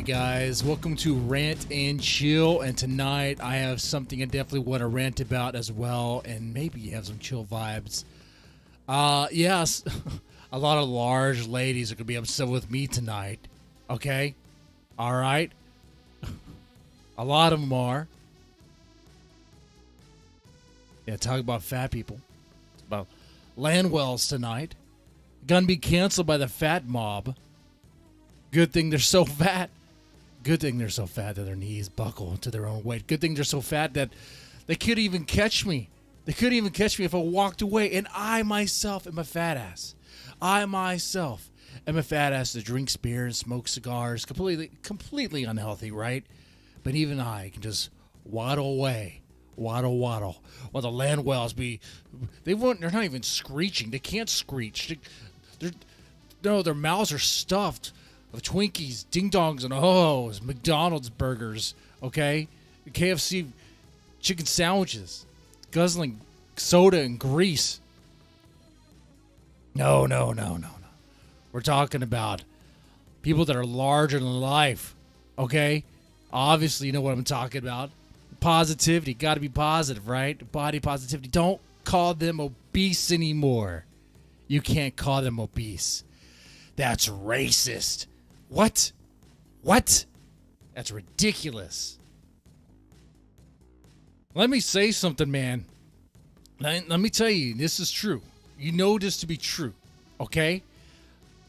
right, guys, welcome to Rant and Chill, and tonight I have something I definitely want to rant about as well, and maybe you have some chill vibes. Yes, a lot of large ladies are going to be upset with me tonight, okay? All right? A lot of them are. Yeah, talk about fat people. It's about Landwells tonight. Gonna be canceled by the fat mob. Good thing they're so fat. Good thing they're so fat that their knees buckle to their own weight. Good thing they're so fat that they couldn't even catch me. They couldn't even catch me if I walked away. And I myself am a fat ass. I myself am a fat ass that drinks beer and smokes cigars. Completely unhealthy, right? But even I can just waddle away. Waddle. While the Landwells they're not even screeching. They can't screech. Their mouths are stuffed of Twinkies, Ding Dongs, and Ohs, McDonald's burgers, okay? KFC chicken sandwiches, guzzling soda and grease. No. We're talking about people that are larger than life, okay? Obviously, you know what I'm talking about. Positivity, got to be positive, right? Body positivity. Don't call them obese anymore. You can't call them obese. That's racist. What? That's ridiculous. Let me say something, man. Let me tell you, this is true. You know this to be true, okay?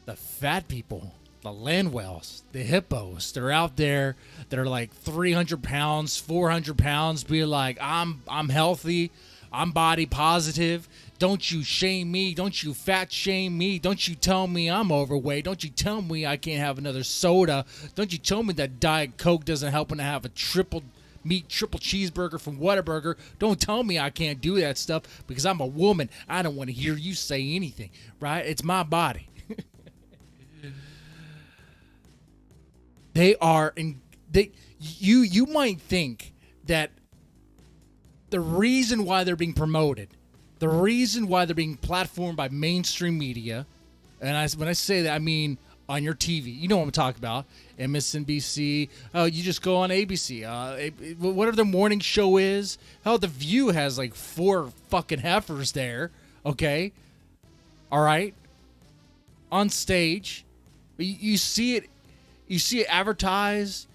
The fat people, the Landwells, the hippos, they're out there. They're like 300 pounds, 400 pounds, be like, I'm healthy. I'm body positive. Don't you shame me. Don't you fat shame me. Don't you tell me I'm overweight. Don't you tell me I can't have another soda. Don't you tell me that Diet Coke doesn't help when I have a triple cheeseburger from Whataburger. Don't tell me I can't do that stuff because I'm a woman. I don't want to hear you say anything, right? It's my body. You might think that the reason why they're being promoted, the reason why they're being platformed by mainstream media, and when I say that, I mean on your TV. You know what I'm talking about. MSNBC. Oh, you just go on ABC. Whatever the morning show is. Hell, The View has like 4 fucking heifers there. Okay? All right? On stage. You see it. You see it advertised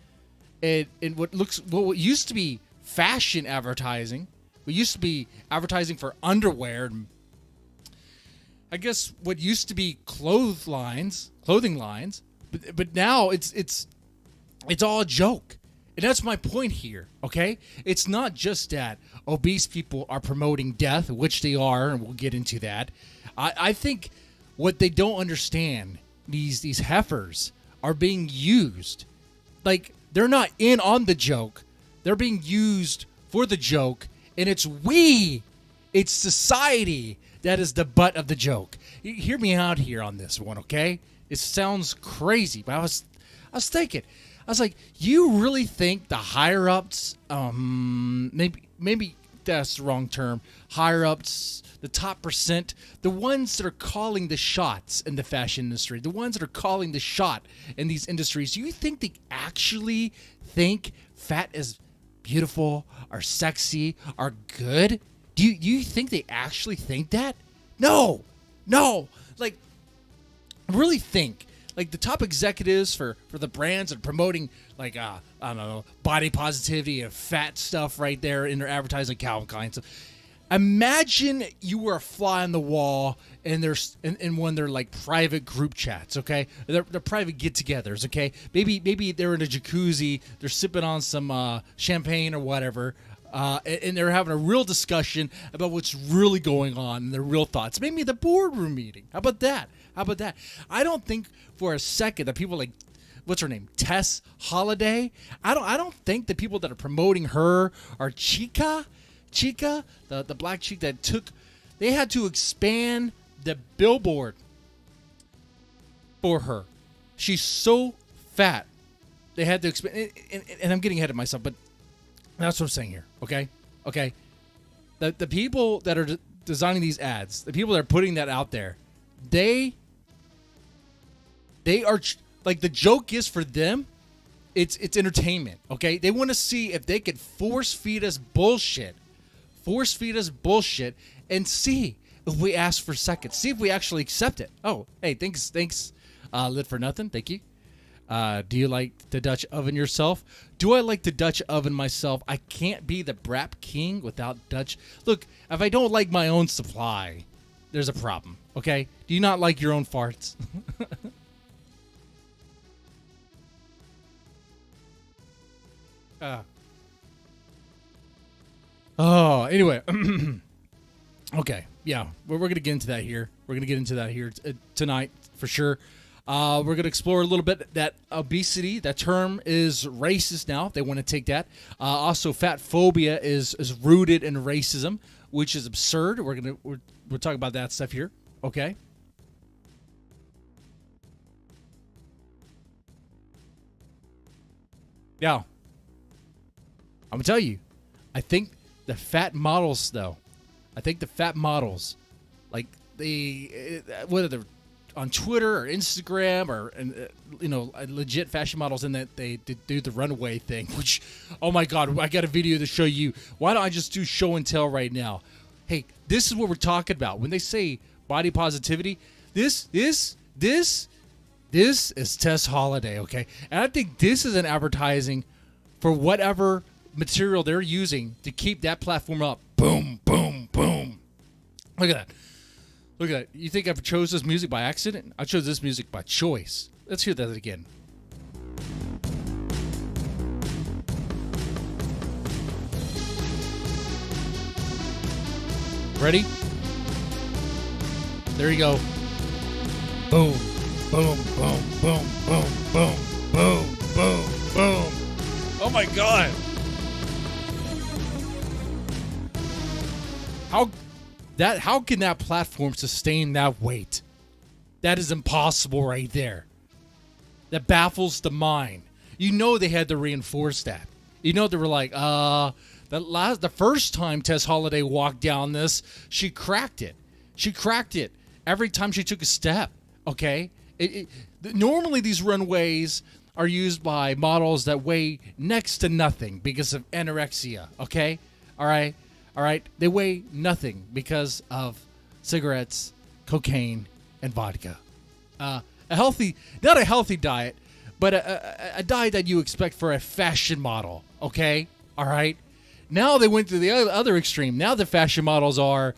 in what used to be fashion advertising. What used to be advertising for underwear, and I guess what used to be clothing lines, but now it's all a joke. And that's my point here, okay? It's not just that obese people are promoting death, which they are, and we'll get into that. I think what they don't understand, these heifers are being used. Like, they're not in on the joke. They're being used for the joke, and it's society that is the butt of the joke. Hear me out here on this one, okay? It sounds crazy, but I was thinking, I was like, you really think the higher ups, maybe that's the wrong term, higher ups, the top percent, the ones that are calling the shots in the fashion industry, the ones that are calling the shot in these industries, do you think they actually think fat is beautiful, are sexy, are good? Do you think they actually think that? No. Like, really think. Like, the top executives for the brands are promoting, like, I don't know, body positivity and fat stuff right there in their advertising, Calvin Klein stuff. Imagine you were a fly on the wall and there's in one of their like private group chats, okay? They're private get-togethers, okay? Maybe they're in a jacuzzi, they're sipping on some champagne or whatever, and they're having a real discussion about what's really going on and their real thoughts. Maybe the boardroom meeting. How about that? I don't think for a second that people like, what's her name, Tess Holiday. I don't think the people that are promoting her are Chica, the black chick that they had to expand the billboard for her. She's so fat. They had to expand, and I'm getting ahead of myself, but that's what I'm saying here, okay? The people that are designing these ads, the people that are putting that out there, they are, like, the joke is for them It's entertainment, okay? They want to see if they could force feed us bullshit, and see if we ask for seconds, see if we actually accept it. Oh, hey, thanks, Lit for Nothing, thank you. Do you like the Dutch oven yourself? Do I like the Dutch oven myself? I can't be the Brap King without Dutch. Look, if I don't like my own supply, there's a problem, okay? Do you not like your own farts? Anyway. Okay, yeah, we're going to get into that here. We're going to get into that here tonight for sure. We're going to explore a little bit that obesity. That term is racist now. They want to take that. Also, fatphobia is rooted in racism, which is absurd. We're talking about that stuff here. Okay. Yeah. I'm gonna tell you. I think the fat models, though. Like whether they're on Twitter or Instagram or legit fashion models, and that they do the runway thing. Which, oh my God, I got a video to show you. Why don't I just do show and tell right now? Hey, this is what we're talking about when they say body positivity. This is Tess Holiday, okay? And I think this is an advertising for whatever material they're using to keep that platform up. Boom, boom, boom. Look at that. Look at that. You think I chose this music by accident? I chose this music by choice. Let's hear that again. Ready? There you go. Boom, boom, boom, boom, boom, boom, boom, boom, boom. Oh my God. How can that platform sustain that weight? That is impossible right there. That baffles the mind. You know they had to reinforce that. You know they were like, the first time Tess Holiday walked down this, she cracked it. She cracked it every time she took a step. Okay? Normally these runways are used by models that weigh next to nothing because of anorexia. Okay? All right? They weigh nothing because of cigarettes, cocaine, and vodka. Not a healthy diet, but a diet that you expect for a fashion model. Okay? All right? Now they went to the other extreme. Now the fashion models have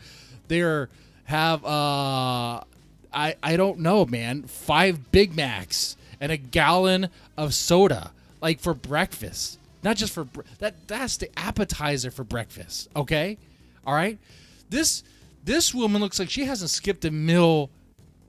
I don't know, man, 5 Big Macs and a gallon of soda, like for breakfast. Not just for that's the appetizer for breakfast. Okay, all right. This woman looks like she hasn't skipped a meal.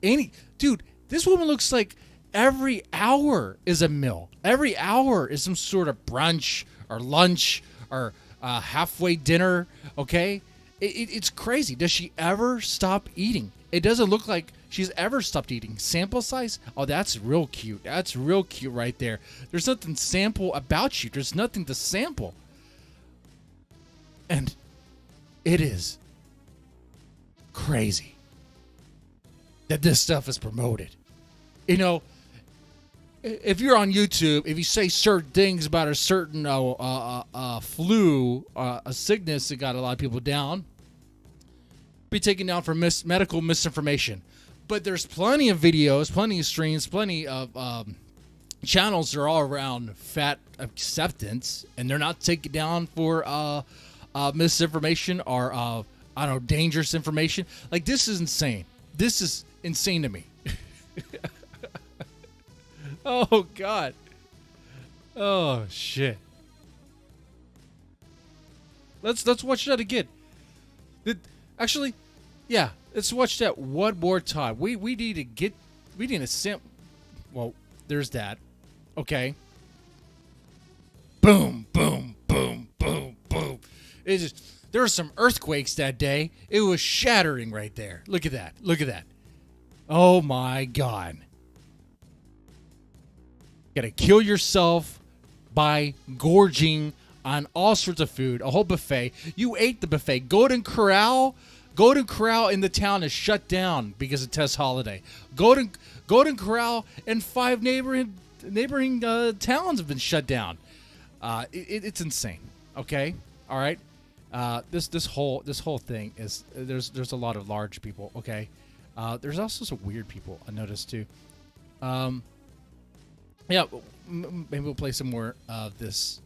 This woman looks like every hour is a meal. Every hour is some sort of brunch or lunch or halfway dinner. Okay, it's crazy. Does she ever stop eating? It doesn't look like she's ever stopped eating. Sample size? Oh, that's real cute. That's real cute right there. There's nothing sample about you. There's nothing to sample. And it is crazy that this stuff is promoted. You know, if you're on YouTube, if you say certain things about a certain flu, a sickness that got a lot of people down, be taken down for medical misinformation. But there's plenty of videos, plenty of streams, plenty of channels that are all around fat acceptance, and they're not taken down for misinformation or dangerous information. Like, this is insane. This is insane to me. Oh God. Oh shit. Let's watch that again. Actually, yeah, let's watch that one more time. We need to sim. Well, there's that. Okay. Boom, boom, boom, boom, boom. There were some earthquakes that day. It was shattering right there. Look at that. Look at that. Oh my God. You gotta kill yourself by gorging on all sorts of food, a whole buffet. You ate the buffet. Golden Corral in the town is shut down because of Tess Holiday. Golden Corral and 5 neighboring neighboring towns have been shut down. It's insane. Okay, all right. This whole thing is there's a lot of large people. Okay, there's also some weird people I noticed too. Yeah, maybe we'll play some more of this.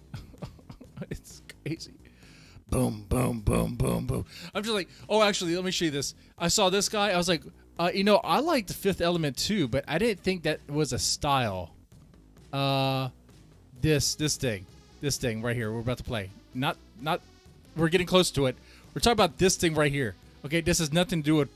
It's crazy. Boom, boom, boom, boom, boom. I'm just like, oh, actually, let me show you this. I saw this guy. I was like, I like the Fifth Element too, but I didn't think that was a style. This thing right here. We're about to play. Not. We're getting close to it. We're talking about this thing right here. Okay, this has nothing to do with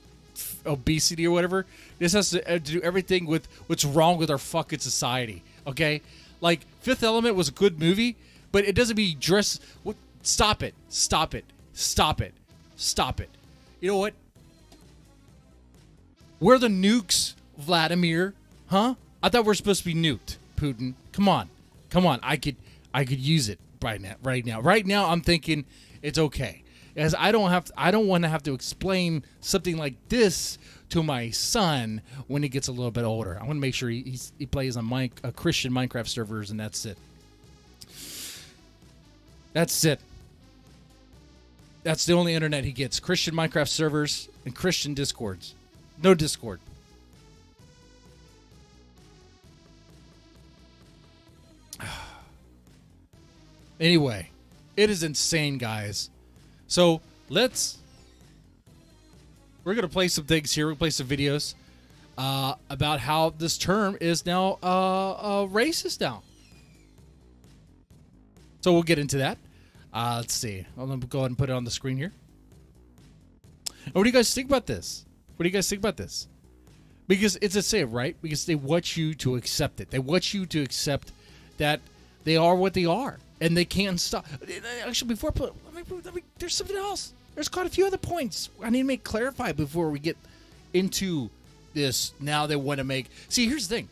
obesity or whatever. This has to do everything with what's wrong with our fucking society. Okay, like Fifth Element was a good movie, but it doesn't mean dress. Stop it! Stop it! Stop it! Stop it! You know what? We're the nukes, Vladimir. Huh? I thought we were supposed to be nuked, Putin. Come on. I could use it right now. Right now, I'm thinking it's okay, as I don't want to have to explain something like this to my son when he gets a little bit older. I want to make sure he plays on Christian Minecraft servers, and that's it. That's it. That's the only internet he gets: Christian Minecraft servers and Christian Discords. No Discord. Anyway, it is insane, guys. So we're going to play some things here. We'll play some videos about how this term is now racist now. So we'll get into that. Let's see. Let me go ahead and put it on the screen here. And what do you guys think about this? Because it's a say, right? Because they want you to accept it. They want you to accept that they are what they are, and they can't stop. Actually, there's something else. There's quite a few other points I need to clarify before we get into this. Now they want to make. See, here's the thing.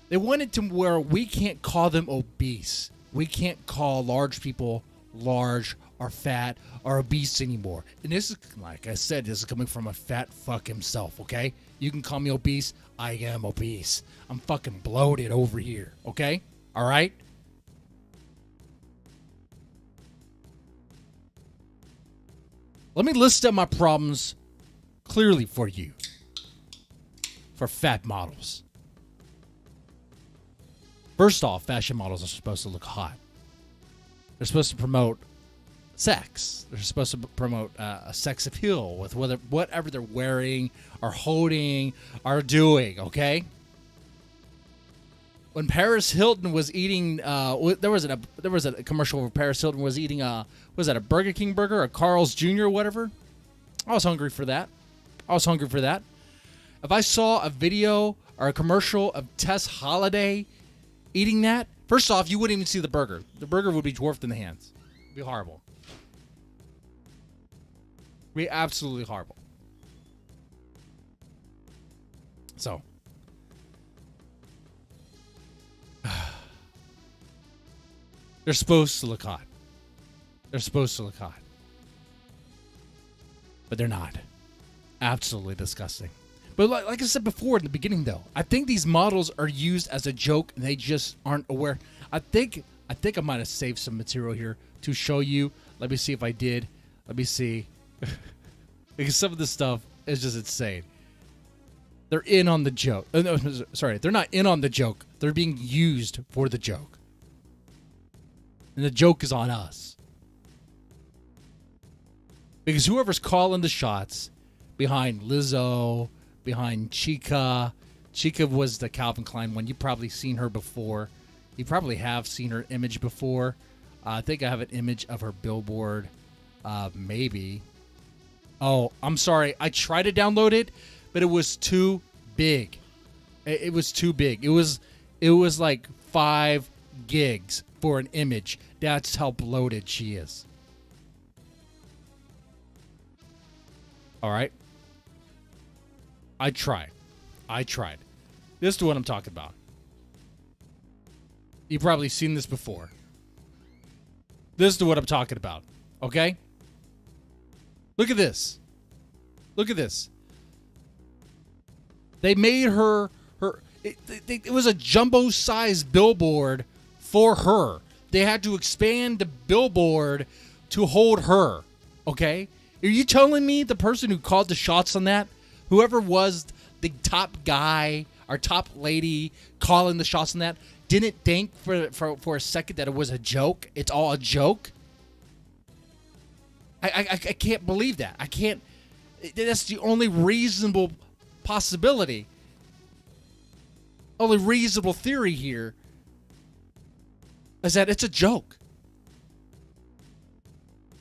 They want it to where we can't call them obese. We can't call large people large or fat or obese anymore. And this is, like I said, this is coming from a fat fuck himself, okay? You can call me obese. I am obese. I'm fucking bloated over here, okay? All right? Let me list out my problems clearly for you. For fat models. First off, fashion models are supposed to look hot. They're supposed to promote sex. They're supposed to promote a sex appeal with whatever they're wearing or holding or doing, okay? When Paris Hilton was eating, there was a commercial where Paris Hilton was eating a Burger King burger, a Carl's Jr. or whatever. I was hungry for that. If I saw a video or a commercial of Tess Holliday eating that, first off, you wouldn't even see the burger. The burger would be dwarfed in the hands. It'd be horrible. Be absolutely horrible. So, they're supposed to look hot. But they're not. Absolutely disgusting. But like I said before in the beginning, though, I think these models are used as a joke, and they just aren't aware. I think I might have saved some material here to show you. Let me see if I did. Let me see. Because some of this stuff is just insane. They're in on the joke. No, sorry, they're not in on the joke. They're being used for the joke. And the joke is on us. Because whoever's calling the shots behind Lizzo, behind Chica was the Calvin Klein one. You've probably seen her before. You probably have seen her image before. I think I have an image of her billboard. Maybe. Oh, I'm sorry. I tried to download it, but it was too big. It was too big. It was like 5 gigs for an image. That's how bloated she is. All right. I tried. This is what I'm talking about. You've probably seen this before. This is what I'm talking about. Okay? Look at this. They made her It was a jumbo-sized billboard for her. They had to expand the billboard to hold her. Okay? Are you telling me the person who called the shots on that, whoever was the top guy or top lady calling the shots on that, didn't think for a second that it was a joke? It's all a joke? I can't believe that. I can't. That's the only reasonable possibility. Only reasonable theory here is that it's a joke.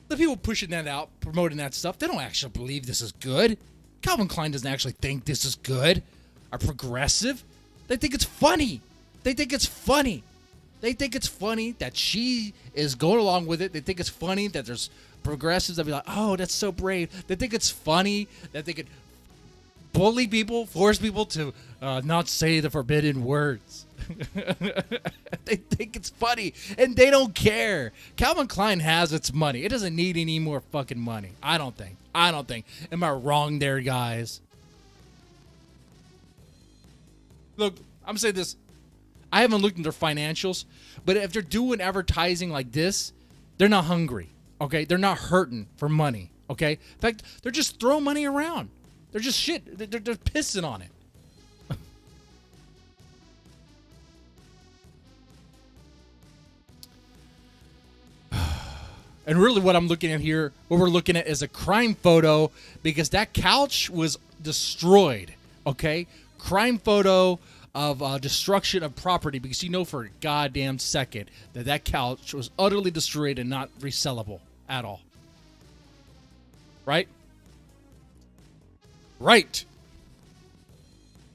The people pushing that out, promoting that stuff, they don't actually believe this is good. Calvin Klein doesn't actually think this is good or progressive. They think it's funny. They think it's funny. They think it's funny that she is going along with it. They think it's funny that there's progressives that be like, oh, that's so brave. They think it's funny that they could bully people, force people to not say the forbidden words. They think it's funny, and they don't care. Calvin Klein has its money. It doesn't need any more fucking money. I don't think. Am I wrong there, guys? Look, I'm saying this. I haven't looked at their financials, but if they're doing advertising like this, they're not hungry, okay? They're not hurting for money, okay? In fact, they're just throwing money around. They're just shit. They're pissing on it. And really what I'm looking at here, what we're looking at is a crime photo because that couch was destroyed, okay? Crime photo of destruction of property because you know for a goddamn second that couch was utterly destroyed and not resellable at all. Right? Right.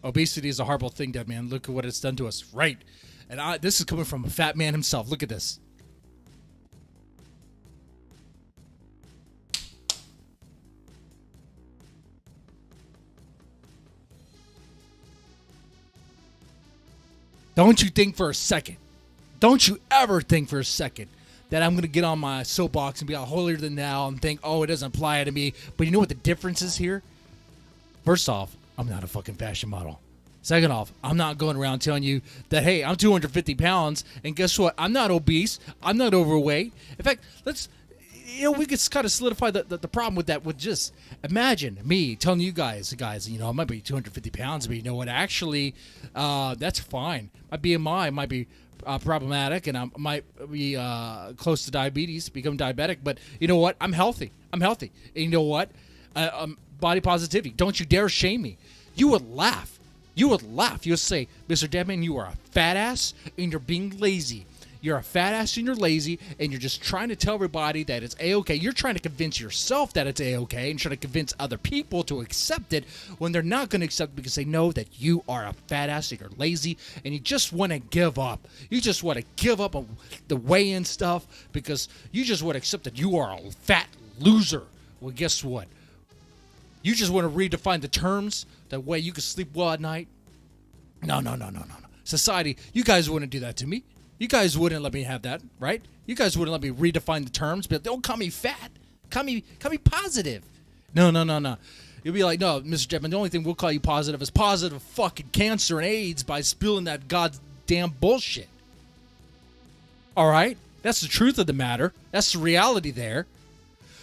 Obesity is a horrible thing, dead man. Look at what it's done to us. Right. And this is coming from a fat man himself. Look at this. Don't you think for a second, don't you ever think for a second that I'm going to get on my soapbox and be all holier than thou and think, oh, it doesn't apply to me. But you know what the difference is here? First off, I'm not a fucking fashion model. Second off, I'm not going around telling you that, hey, I'm 250 pounds, and guess what? I'm not obese. I'm not overweight. In fact, we could kind of solidify the problem with that with just imagine me telling you guys, I might be 250 pounds, but you know what? Actually, that's fine. My BMI might be problematic, and I might be close to diabetes, become diabetic, but you know what? I'm healthy. And you know what? Body positivity. Don't you dare shame me. You would laugh. You would say, Mr. Deadman, you are a fat ass, and you're being lazy. You're a fat ass and you're lazy, and you're just trying to tell everybody that it's A-okay. You're trying to convince yourself that it's A-okay and trying to convince other people to accept it when they're not going to accept it because they know that you are a fat ass and you're lazy and you just want to give up. You just want to give up on the weigh-in stuff because you just want to accept that you are a fat loser. Well, guess what? You just want to redefine the terms that way you can sleep well at night. No. Society, you guys wouldn't do that to me. You guys wouldn't let me have that, right? You guys wouldn't let me redefine the terms, but don't call me fat. Call me positive. No. You'll be like, no, Mr. Jetman, the only thing we'll call you positive is positive fucking cancer and AIDS by spilling that goddamn bullshit. All right? That's the truth of the matter. That's the reality there.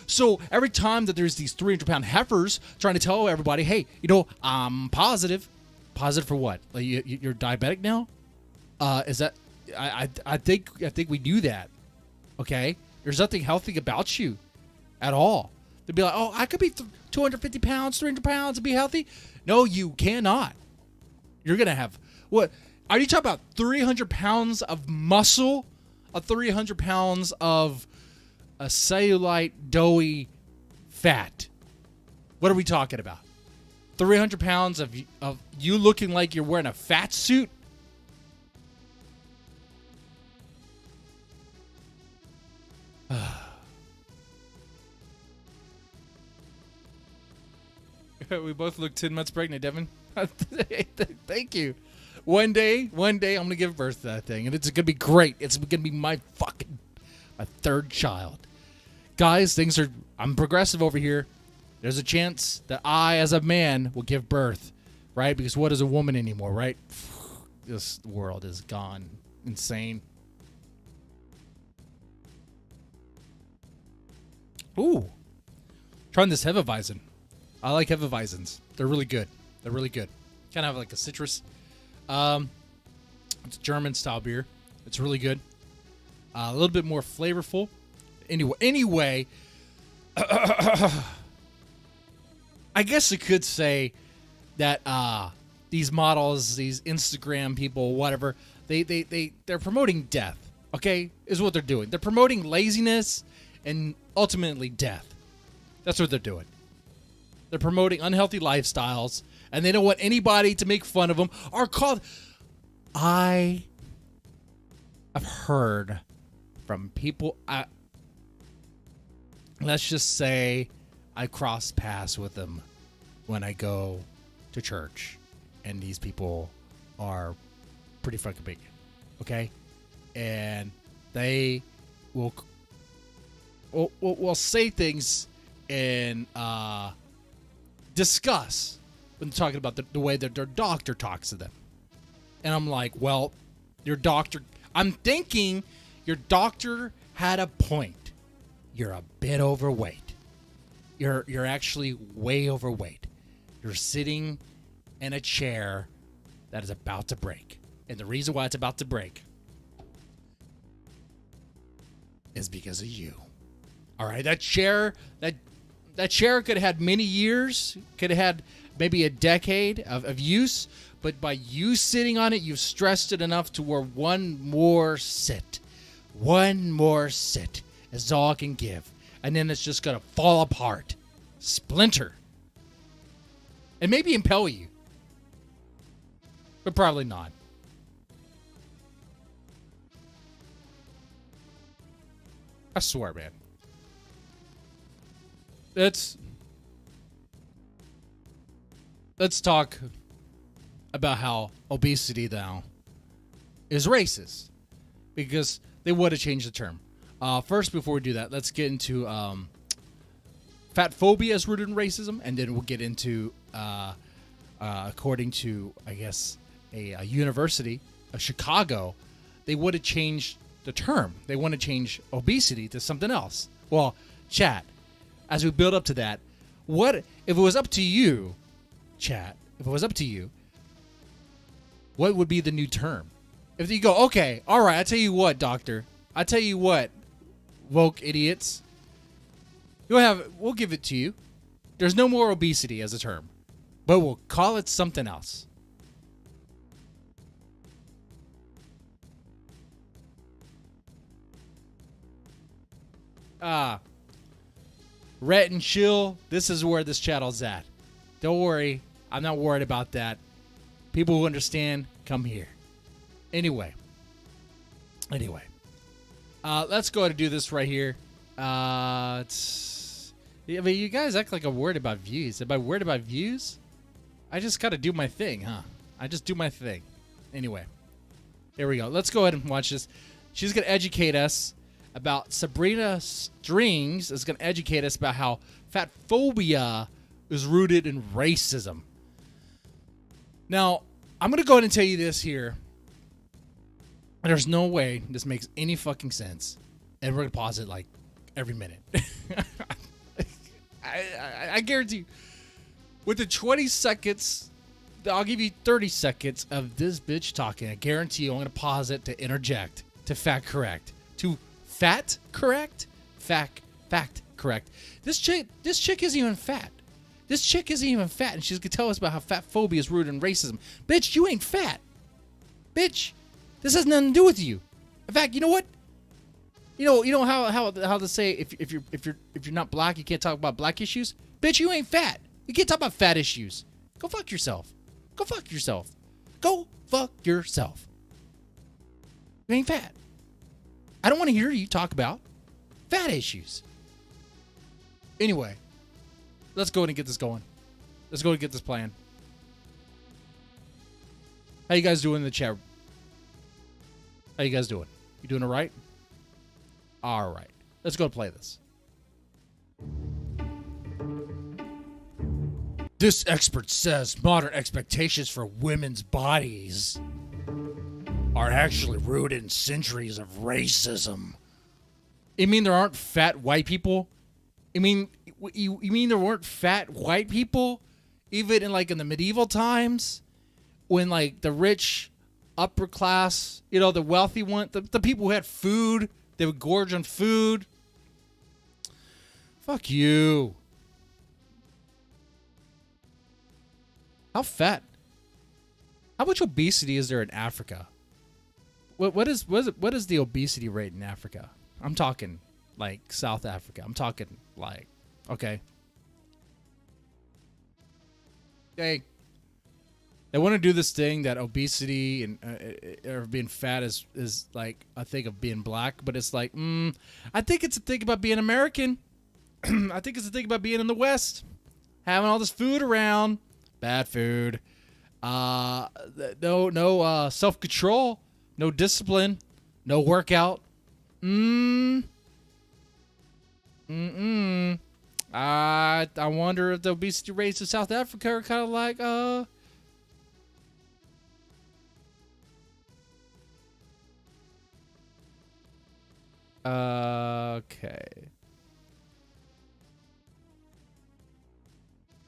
So every time that there's these 300-pound heifers trying to tell everybody, hey, I'm positive. Positive for what? Like you're diabetic now? Is that... I think we do that. Okay? There's nothing healthy about you at all. They'd be like, oh, I could be 250 pounds, 300 pounds and be healthy. No, you cannot. You're going to have... What? Are you talking about 300 pounds of muscle? Or 300 pounds of a cellulite, doughy fat? What are we talking about? 300 pounds of you looking like you're wearing a fat suit? We both look 10 months pregnant, Devin. Thank you. One day, I'm going to give birth to that thing, and it's going to be great. It's going to be my third child. Guys, I'm progressive over here. There's a chance that I, as a man, will give birth, right? Because what is a woman anymore, right? this world is gone insane. Ooh, trying this Hefeweizen. I like Hefeweizens. They're really good. They're really good. Kind of have like a citrus. It's German style beer. It's really good. A little bit more flavorful. Anyway, I guess you could say that these models, these Instagram people, whatever, they're promoting death. Okay, is what they're doing. They're promoting laziness and ultimately death. That's what they're doing. They're promoting unhealthy lifestyles, and they don't want anybody to make fun of them or call. I have heard from people. Let's just say I cross paths with them when I go to church, and these people are pretty fucking big, okay? And they will say things and discuss when talking about the way that their doctor talks to them. And I'm like, well, your doctor, I'm thinking your doctor had a point. You're a bit overweight. You're actually way overweight. You're sitting in a chair that is about to break. And the reason why it's about to break is because of you. All right, that chair could have had many years, could have had maybe a decade of use, but by you sitting on it, you've stressed it enough to where one more sit is all I can give. And then it's just going to fall apart, splinter, and maybe impel you, but probably not. I swear, man. Let's talk about how obesity now is racist, because they would have changed the term. First, before we do that, let's get into fatphobia is rooted in racism, and then we'll get into, according to, I guess, a university of Chicago, they would have changed the term. They want to change obesity to something else. Well, chat, as we build up to that, what if it was up to you, chat? If it was up to you, what would be the new term? If you go, okay, all right, I tell you what, doctor, I tell you what, woke idiots, we'll give it to you. There's no more obesity as a term, but we'll call it something else. Rant and chill. This is where this channel's at. Don't worry. I'm not worried about that. People who understand, come here. Anyway. Let's go ahead and do this right here. I mean, you guys act like I'm worried about views. Am I worried about views? I just got to do my thing, huh? I just do my thing. Anyway. Here we go. Let's go ahead and watch this. She's going to educate us about Sabrina Strings is going to educate us about how fatphobia is rooted in racism. Now, I'm going to go ahead and tell you this here. There's no way this makes any fucking sense. And we're going to pause it like every minute. I guarantee you. Within 20 seconds, I'll give you 30 seconds of this bitch talking. I guarantee you I'm going to pause it to interject, to fact correct, to fact correct. This chick isn't even fat. This chick isn't even fat, and she's gonna tell us about how fatphobia is rooted in racism. Bitch, you ain't fat. Bitch, this has nothing to do with you. In fact, you know what? You know how to say if you're not black, you can't talk about black issues. Bitch, you ain't fat. You can't talk about fat issues. Go fuck yourself. Go fuck yourself. Go fuck yourself. You ain't fat. I don't want to hear you talk about fat issues. Anyway, let's go ahead and get this going. Let's go and get this plan. How you guys doing in the chat? How you guys doing? You doing all right? All right. Let's go play this. This expert says modern expectations for women's bodies are actually rooted in centuries of racism. You mean there aren't fat white people? You mean there weren't fat white people even in the medieval times when like the rich upper class, the wealthy one, the people who had food, they would gorge on food. Fuck you. How much obesity is there in Africa? What is the obesity rate in Africa? I'm talking like South Africa. I'm talking like, okay. They want to do this thing that obesity and or being fat is like a thing of being black, but it's like, I think it's a thing about being American. I think it's a thing about being in the West, having all this food around, bad food, no self-control, no discipline, no workout. I wonder if the obesity rates in South Africa are kind of like, okay.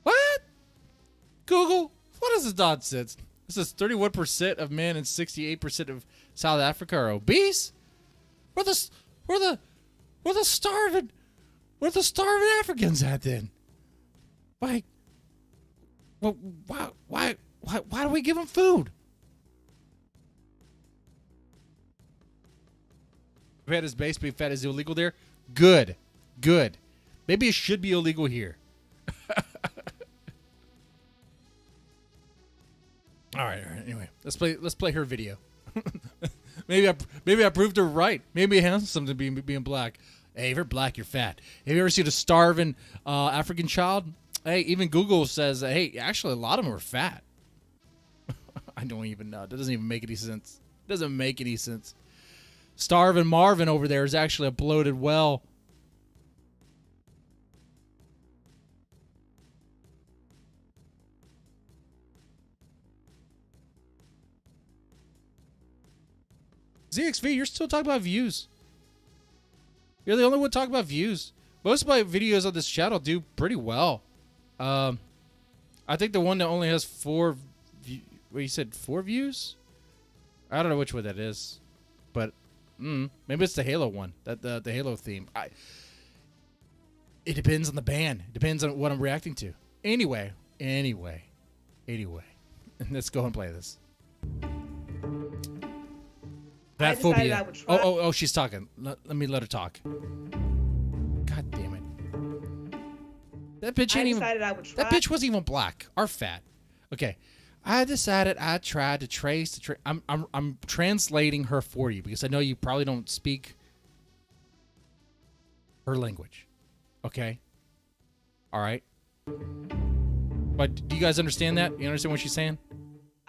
What? Google, what is this nonsense? This is 31% of men and 68% of South Africa are obese. We're the starving Africans at then. Why do we give them food? Fat is base, being fat is illegal there. Good. Maybe it should be illegal here. All right. Anyway, let's play her video. maybe I proved her right. Maybe it has something to being black. Hey, if you're black, you're fat. Have you ever seen a starving African child? Hey, even Google says, hey, actually, a lot of them are fat. I don't even know. That doesn't even make any sense. Doesn't make any sense. Starving Marvin over there is actually a bloated well. ZXV, you're still talking about views. You're the only one talking about views. Most of my videos on this channel do pretty well. I think the one that only has 4... What, you said 4 views? I don't know which one that is. But, maybe it's the Halo one. The Halo theme. It depends on the band. It depends on what I'm reacting to. Anyway. Let's go and play this. Fatphobia. Oh, she's talking. Let me let her talk. God damn it. That bitch ain't even... That bitch wasn't even black or fat. Okay. I decided I tried to trace the... I'm translating her for you because I know you probably don't speak her language. Okay? All right? But do you guys understand that? You understand what she's saying?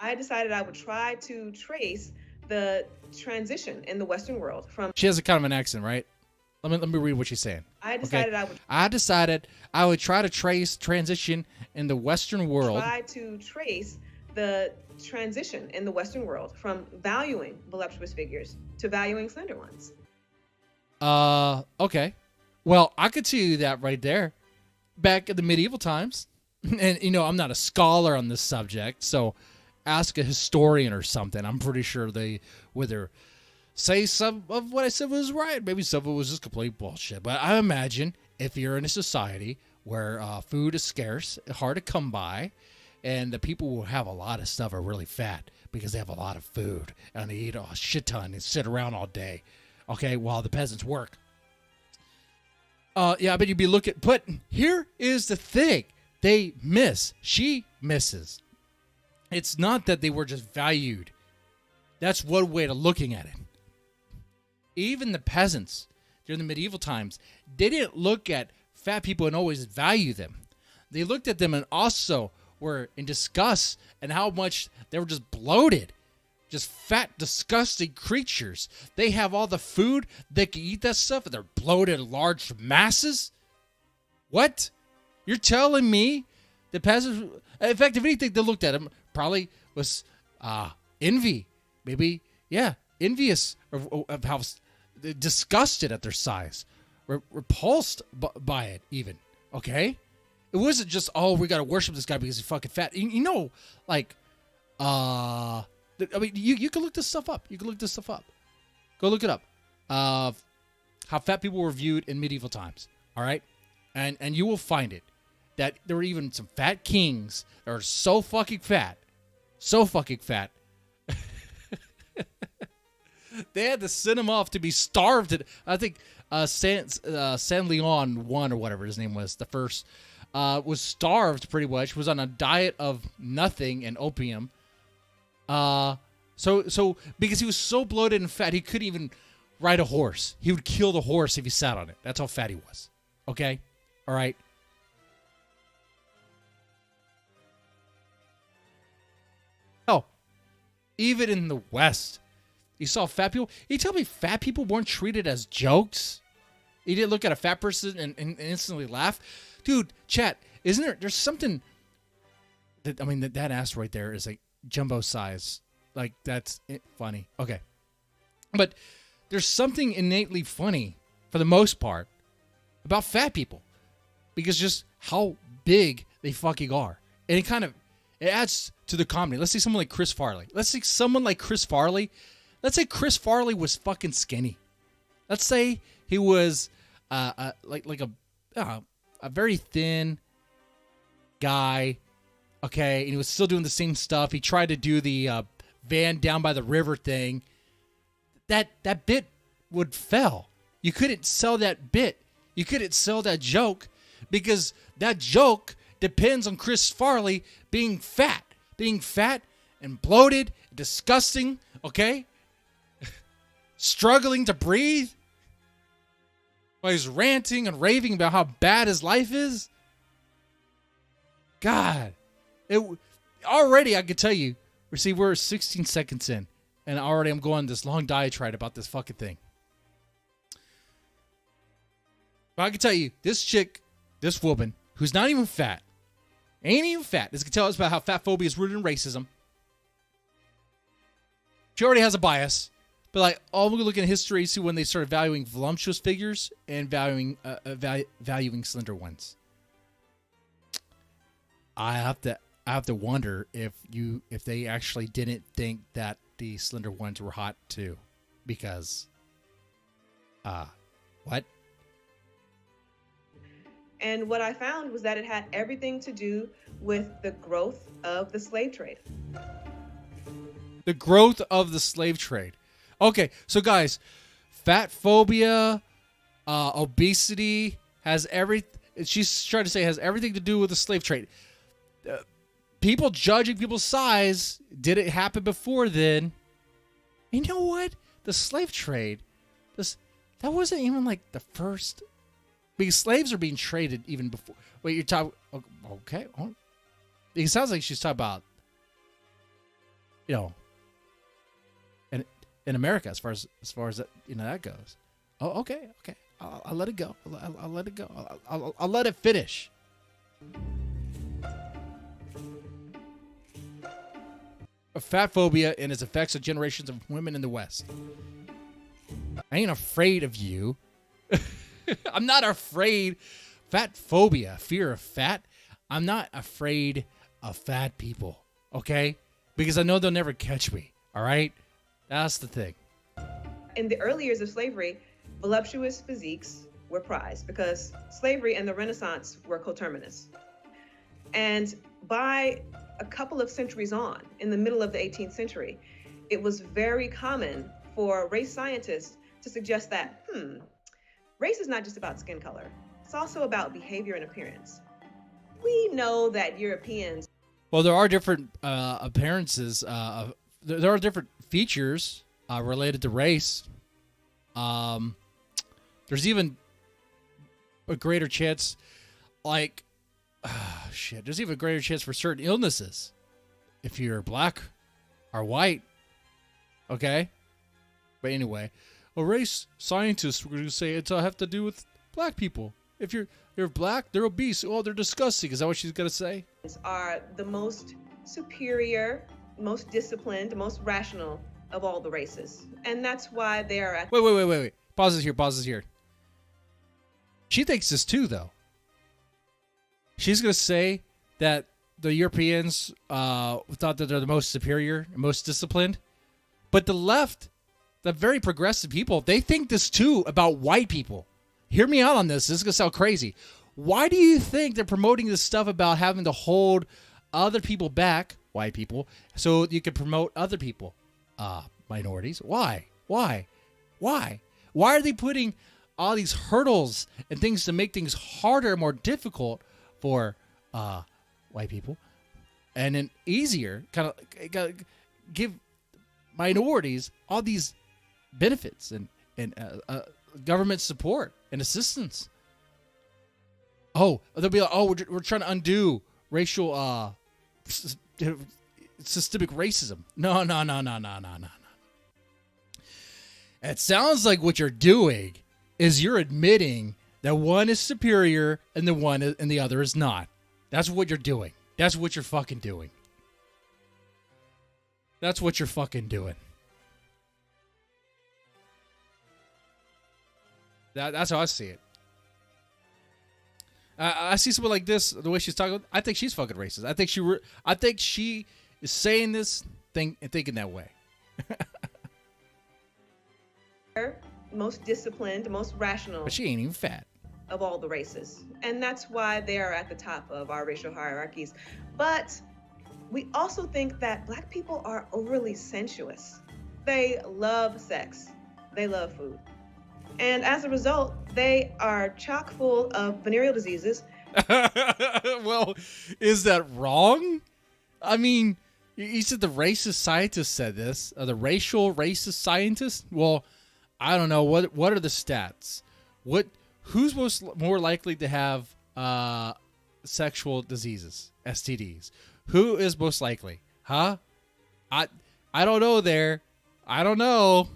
I decided I would try to trace the transition in the Western world from... She has a kind of an accent, right? Let me read what she's saying. I decided I would try to trace transition in the Western world. Try to trace the transition in the Western world from valuing voluptuous figures to valuing slender ones. Okay. Well, I could see that right there. Back in the medieval times. And, I'm not a scholar on this subject, so ask a historian or something. I'm pretty sure they would either say some of what I said was right. Maybe some of it was just complete bullshit. But I imagine if you're in a society where food is scarce, hard to come by, and the people who have a lot of stuff are really fat because they have a lot of food and they eat a shit ton and sit around all day, okay, while the peasants work. Yeah, but you'd be looking. But here is the thing. She misses. It's not that they were just valued. That's one way of looking at it. Even the peasants during the medieval times, they didn't look at fat people and always value them. They looked at them and also were in disgust and how much they were just bloated. Just fat, disgusting creatures. They have all the food. They can eat that stuff and they're bloated large masses. What? You're telling me the peasants... In fact, if anything, they looked at them probably was envy. Maybe, Yeah, envious of how disgusted at their size, repulsed by it even, okay? It wasn't just, oh, we got to worship this guy because he's fucking fat. You know, like, I mean, you can look this stuff up. You can look this stuff up. Go look it up. How fat people were viewed in medieval times, all right? And you will find it, that there were even some fat kings that are so fucking fat, they had to send him off to be starved. I think San Leon I, or whatever his name was, the first, was starved pretty much, was on a diet of nothing and opium. So because he was so bloated and fat, he couldn't even ride a horse. He would kill the horse if he sat on it. That's how fat he was. Okay? All right? Oh, even in the West, you saw fat people. You tell me fat people weren't treated as jokes? You didn't look at a fat person and instantly laugh? Dude, chat, isn't there's something that, I mean, that ass right there is like jumbo size. Like, that's funny. Okay. But there's something innately funny, for the most part, about fat people. Because just how big they fucking are. And it adds to the comedy. Let's say someone like Chris Farley. Let's say Chris Farley was fucking skinny. Let's say he was like a very thin guy, okay, and he was still doing the same stuff. He tried to do the van down by the river thing. That bit would fail. You couldn't sell that bit. You couldn't sell that joke because that joke depends on Chris Farley being fat and bloated, disgusting, okay? Struggling to breathe while he's ranting and raving about how bad his life is. God, already I could tell you, we're 16 seconds in, and already I'm going this long diatribe about this fucking thing. But I can tell you, this chick, this woman, who's not even fat, ain't even fat. This can tell us about how fatphobia is rooted in racism. She already has a bias. But like, all we look at history, see when they started valuing voluptuous figures and valuing slender ones. I have to wonder if they actually didn't think that the slender ones were hot too, because, what? And what I found was that it had everything to do with the growth of the slave trade. The growth of the slave trade. Okay, so guys, fatphobia, obesity has she's trying to say has everything to do with the slave trade. People judging people's size, did it happen before then? You know what? The slave trade, that wasn't even like the first, because slaves are being traded even before. Wait, you're talking, okay. It sounds like she's talking about, you know, in America, as far as that, you know, that goes. Oh, okay. I'll let it go. I'll let it go. I'll let it finish. Fatphobia and its effects on generations of women in the West. I ain't afraid of you. I'm not afraid. Fatphobia, fear of fat. I'm not afraid of fat people, okay? Because I know they'll never catch me, all right? That's the thing. In the early years of slavery, voluptuous physiques were prized because slavery and the Renaissance were coterminous. And by a couple of centuries on, in the middle of the 18th century, it was very common for race scientists to suggest that, race is not just about skin color. It's also about behavior and appearance. We know that Europeans... Well, there are different appearances. There are different features related to race. There's even a greater chance, like, there's even a greater chance for certain illnesses if you're black or white. Okay? But anyway, race scientists were going to say it's have to do with black people. If you're black, they're obese. Oh, they're disgusting. Is that what she's going to say? Are the most superior, most disciplined, most rational of all the races. And that's why they are at Wait. Pause this here. She thinks this too, though. She's going to say that the Europeans thought that they're the most superior, most disciplined. But the left, the very progressive people, they think this too about white people. Hear me out on this. This is going to sound crazy. Why do you think they're promoting this stuff about having to hold other people back, white people, so you can promote other people, minorities? Why? Why are they putting all these hurdles and things to make things harder and more difficult for white people, and then easier kind of give minorities all these benefits and government support and assistance? Oh, they'll be like, oh, we're trying to undo racial systemic racism. No. It sounds like what you're doing is you're admitting that one is superior and the other is not. That's what you're doing. That's what you're fucking doing. That's what you're fucking doing. That's how I see it. I see someone like this, the way she's talking. I think she's fucking racist. I think she is saying this thing and thinking that way. most disciplined, most rational. But she ain't even fat. Of all the races. And that's why they are at the top of our racial hierarchies. But we also think that Black people are overly sensuous. They love sex. They love food. And as a result, they are chock full of venereal diseases. Well, is that wrong? I mean, you said the racist scientist said this. The racial racist scientist? Well, I don't know. What are the stats? Who's more likely to have sexual diseases, STDs? Who is most likely? Huh? I don't know there. I don't know.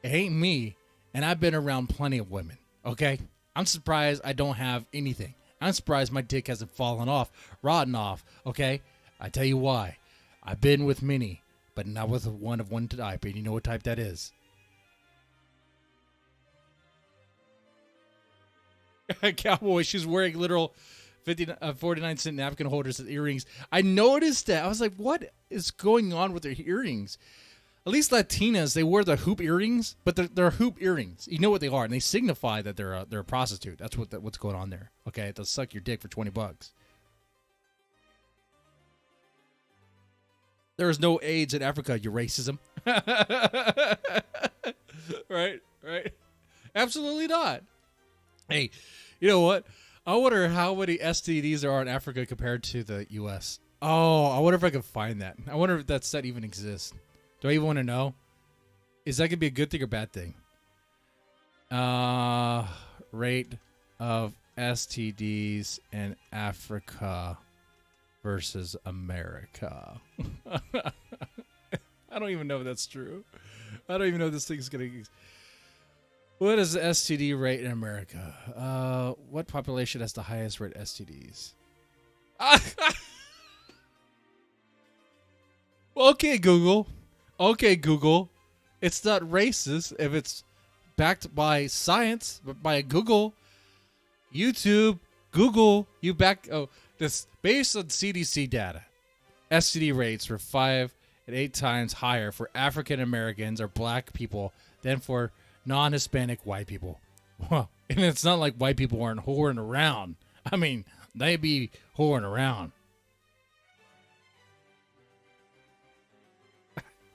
It ain't me. And I've been around plenty of women, okay? I'm surprised I don't have anything. I'm surprised my dick hasn't fallen off, rotten off, okay? I tell you why. I've been with many, but not with one type, and you know what type that is. Cowboy, she's wearing literal 49-cent napkin holders as earrings. I noticed that. I was like, what is going on with their earrings? At least Latinas, they wear the hoop earrings, but they're hoop earrings. You know what they are, and they signify that they're a prostitute. That's what's going on there. Okay, they'll suck your dick for $20. There is no AIDS in Africa, you racism. Right. Absolutely not. Hey, you know what? I wonder how many STDs there are in Africa compared to the U.S. Oh, I wonder if I can find that. I wonder if that set even exists. Do I even want to know? Is that going to be a good thing or bad thing? Rate of STDs in Africa versus America. I don't even know if that's true. I don't even know if this thing's going to... What is the STD rate in America? What population has the highest rate of STDs? Okay, Google. It's not racist if it's backed by science, but by Google, YouTube, Google, this based on CDC data. STD rates were 5 and 8 times higher for African Americans or Black people than for non-Hispanic white people. Well, and it's not like white people aren't whoring around. I mean, they be whoring around.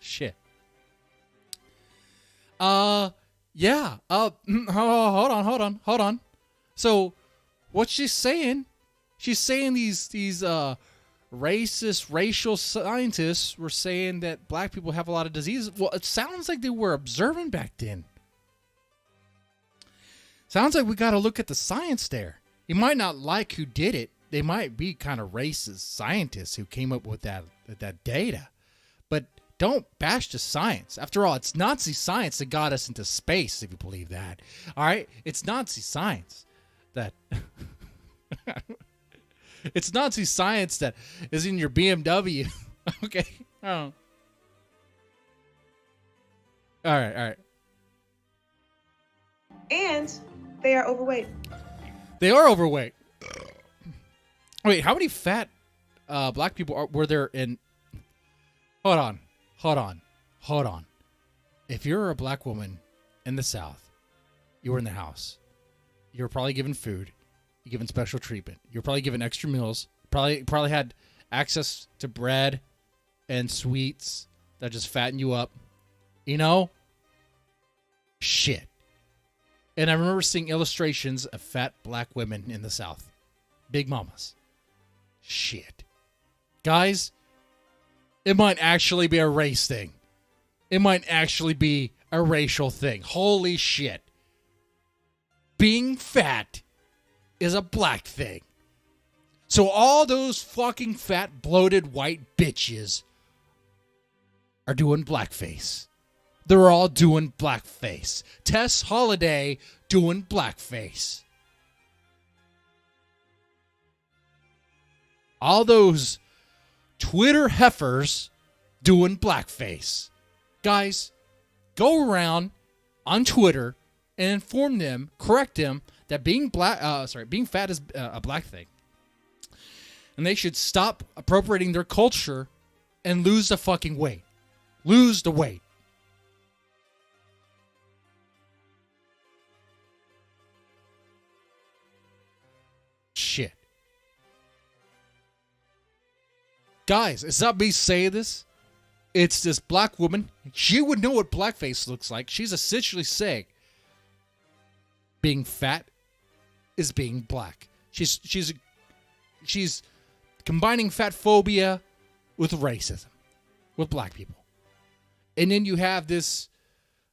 Shit. Yeah. Hold on. So, what she's saying these racist racial scientists were saying that Black people have a lot of diseases. Well, it sounds like they were observant back then. Sounds like we got to look at the science there. You might not like who did it. They might be kind of racist scientists who came up with that data. But don't bash the science. After all, it's Nazi science that got us into space, if you believe that. All right? It's Nazi science that... It's Nazi science that is in your BMW. Okay? Oh. All right, all right. And they are overweight. They are overweight. Wait, how many fat black people were there in... Hold on. If you're a black woman in the South, you were in the house, you were probably given food, you're given special treatment, you're probably given extra meals, probably had access to bread and sweets that just fatten you up. You know? Shit. And I remember seeing illustrations of fat black women in the South. Big mamas. Shit. Guys, it might actually be a race thing. It might actually be a racial thing. Holy shit. Being fat is a black thing. So all those fucking fat, bloated white bitches are doing blackface. They're all doing blackface. Tess Holliday doing blackface. All those Twitter heifers doing blackface. Guys, go around on Twitter and inform them, correct them that being fat is a black thing. And they should stop appropriating their culture and lose the fucking weight. Lose the weight. Shit. Guys, it's not me saying this. It's this black woman. She would know what blackface looks like. She's essentially saying being fat is being black. She's combining fatphobia with racism, with black people. And then you have this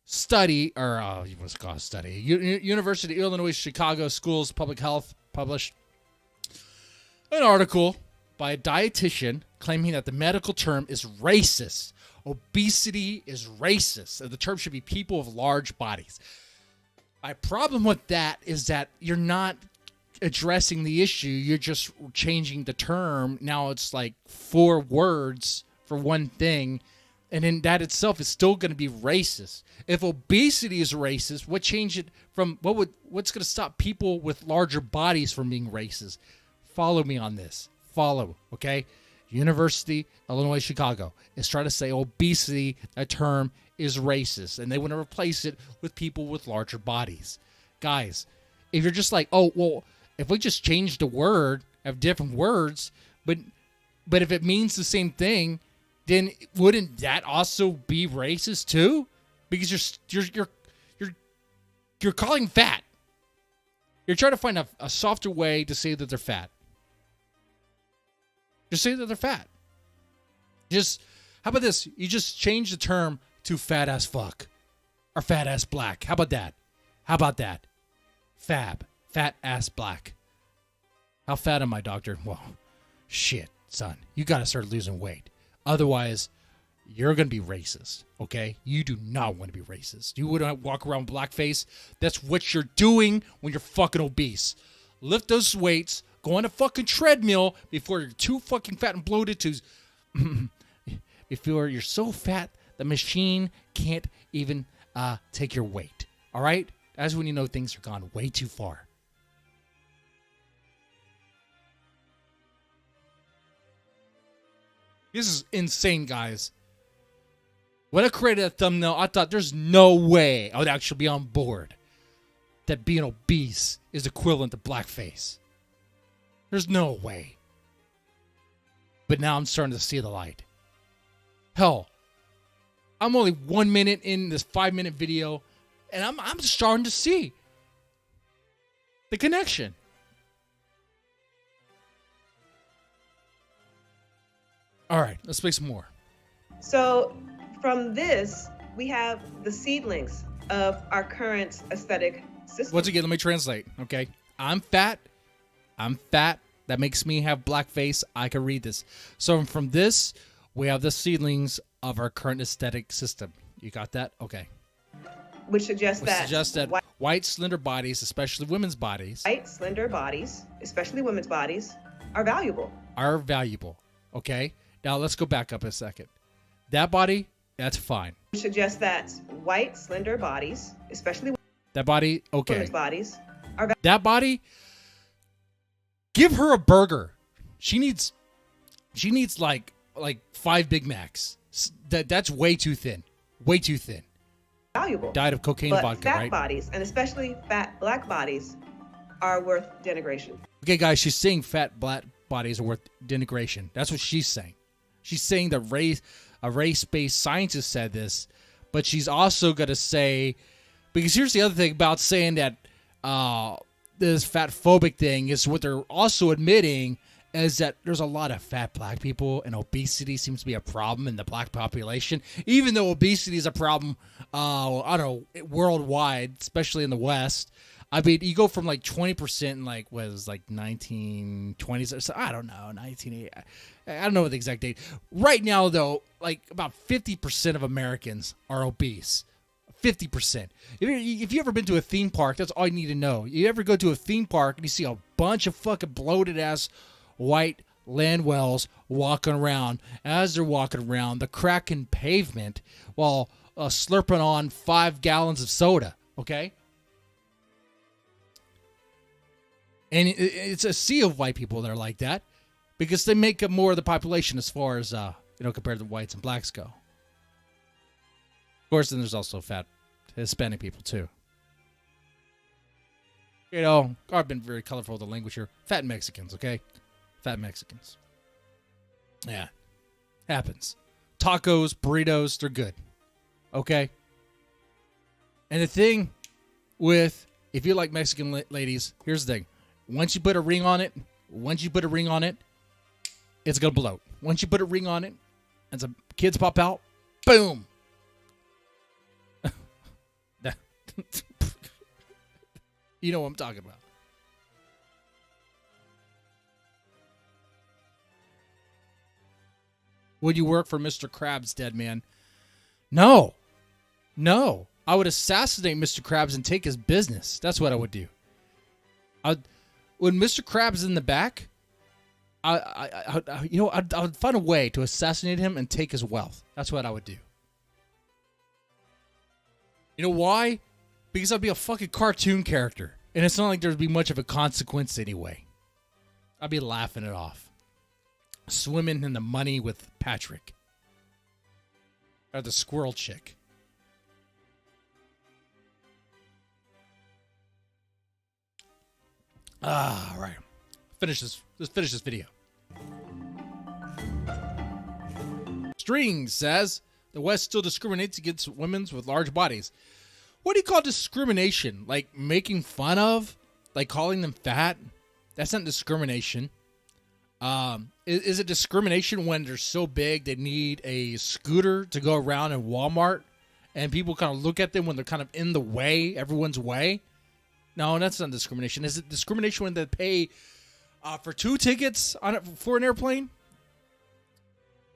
study, or what's it called, study? University of Illinois Chicago Schools of Public Health published an article by a dietitian claiming that the medical term is racist. Obesity is racist. And the term should be people with large bodies. My problem with that is that you're not addressing the issue. You're just changing the term. Now it's like 4 words for one thing. And then that itself is still going to be racist. If obesity is racist, what changed it from what's going to stop people with larger bodies from being racist? Follow me on this. Follow, okay? University, Illinois, Chicago is trying to say obesity, that term, is racist. And they want to replace it with people with larger bodies. Guys, if you're just like, oh, well, if we just change the word, have different words, but if it means the same thing, then wouldn't that also be racist too? Because you're calling fat. You're trying to find a softer way to say that they're fat. Just say that they're fat. How about this? You just change the term to fat ass fuck or fat ass black. How about that? Fab. Fat ass black. How fat am I, doctor? Well, shit, son. You got to start losing weight. Otherwise, you're going to be racist, okay? You do not want to be racist. You wouldn't walk around blackface. That's what you're doing when you're fucking obese. Lift those weights. Go on a fucking treadmill before you're too fucking fat and bloated to... before you're so fat, the machine can't even take your weight, all right? That's when you know things have gone way too far. This is insane, guys. When I created that thumbnail, I thought there's no way I would actually be on board that being obese is equivalent to blackface. There's no way. But now I'm starting to see the light. Hell, I'm only 1 minute in this 5-minute video, and I'm starting to see the connection. All right, let's make some more. So from this, we have the seedlings of our current aesthetic system. Once again, let me translate, okay? I'm fat. That makes me have black face. I can read this. So from this, we have the seedlings of our current aesthetic system. You got that? Okay. Which suggests that white, slender bodies, especially women's bodies. White, slender bodies, especially women's bodies, are valuable. Okay? Now let's go back up a second. That body That's fine. which suggests that white, slender bodies, especially That body, okay. women's bodies, are That body, give her a burger. She needs like 5 Big Macs. That's way too thin. Way too thin. valuable. Diet of cocaine But and vodka, fat right? bodies, and especially fat black bodies, are worth denigration. Okay, guys, she's saying fat black bodies are worth denigration. That's what she's saying. She's saying that a race-based scientist said this, but she's also going to say, because here's the other thing about saying that this fatphobic thing is what they're also admitting is that there's a lot of fat black people, and obesity seems to be a problem in the black population, even though obesity is a problem, I don't know, worldwide, especially in the West. I mean, you go from like 20% in like, what is like 1920s or so, I don't know, 1980. I don't know what the exact date. Right now, though, like about 50% of Americans are obese. 50%. If you ever been to a theme park, that's all you need to know. You ever go to a theme park and you see a bunch of fucking bloated ass white landwells walking around. As they're walking around, the cracking pavement while slurping on 5 gallons of soda. Okay? And it's a sea of white people that are like that because they make up more of the population as far as, compared to whites and blacks go. Of course, then there's also fat Hispanic people, too. I've been very colorful with the language here. Fat Mexicans, okay? Fat Mexicans. Yeah. Happens. Tacos, burritos, they're good. Okay? And the thing with, if you like Mexican ladies, here's the thing. Once you put a ring on it, it's going to bloat. Once you put a ring on it, and some kids pop out, boom. You know what I'm talking about. Would you work for Mr. Krabs, dead man? No. I would assassinate Mr. Krabs and take his business. That's what I would do. When Mr. Krabs is in the back, I would find a way to assassinate him and take his wealth. That's what I would do. You know why? Because I'd be a fucking cartoon character. And it's not like there'd be much of a consequence anyway. I'd be laughing it off. Swimming in the money with Patrick. Or the squirrel chick. All right. Let's finish this video. String says the West still discriminates against women with large bodies. What do you call discrimination? Like making fun of? Like calling them fat? That's not discrimination. Is it discrimination when they're so big they need a scooter to go around in Walmart and people kind of look at them when they're kind of in the way, everyone's way? No, that's not discrimination. Is it discrimination when they pay for 2 tickets for an airplane?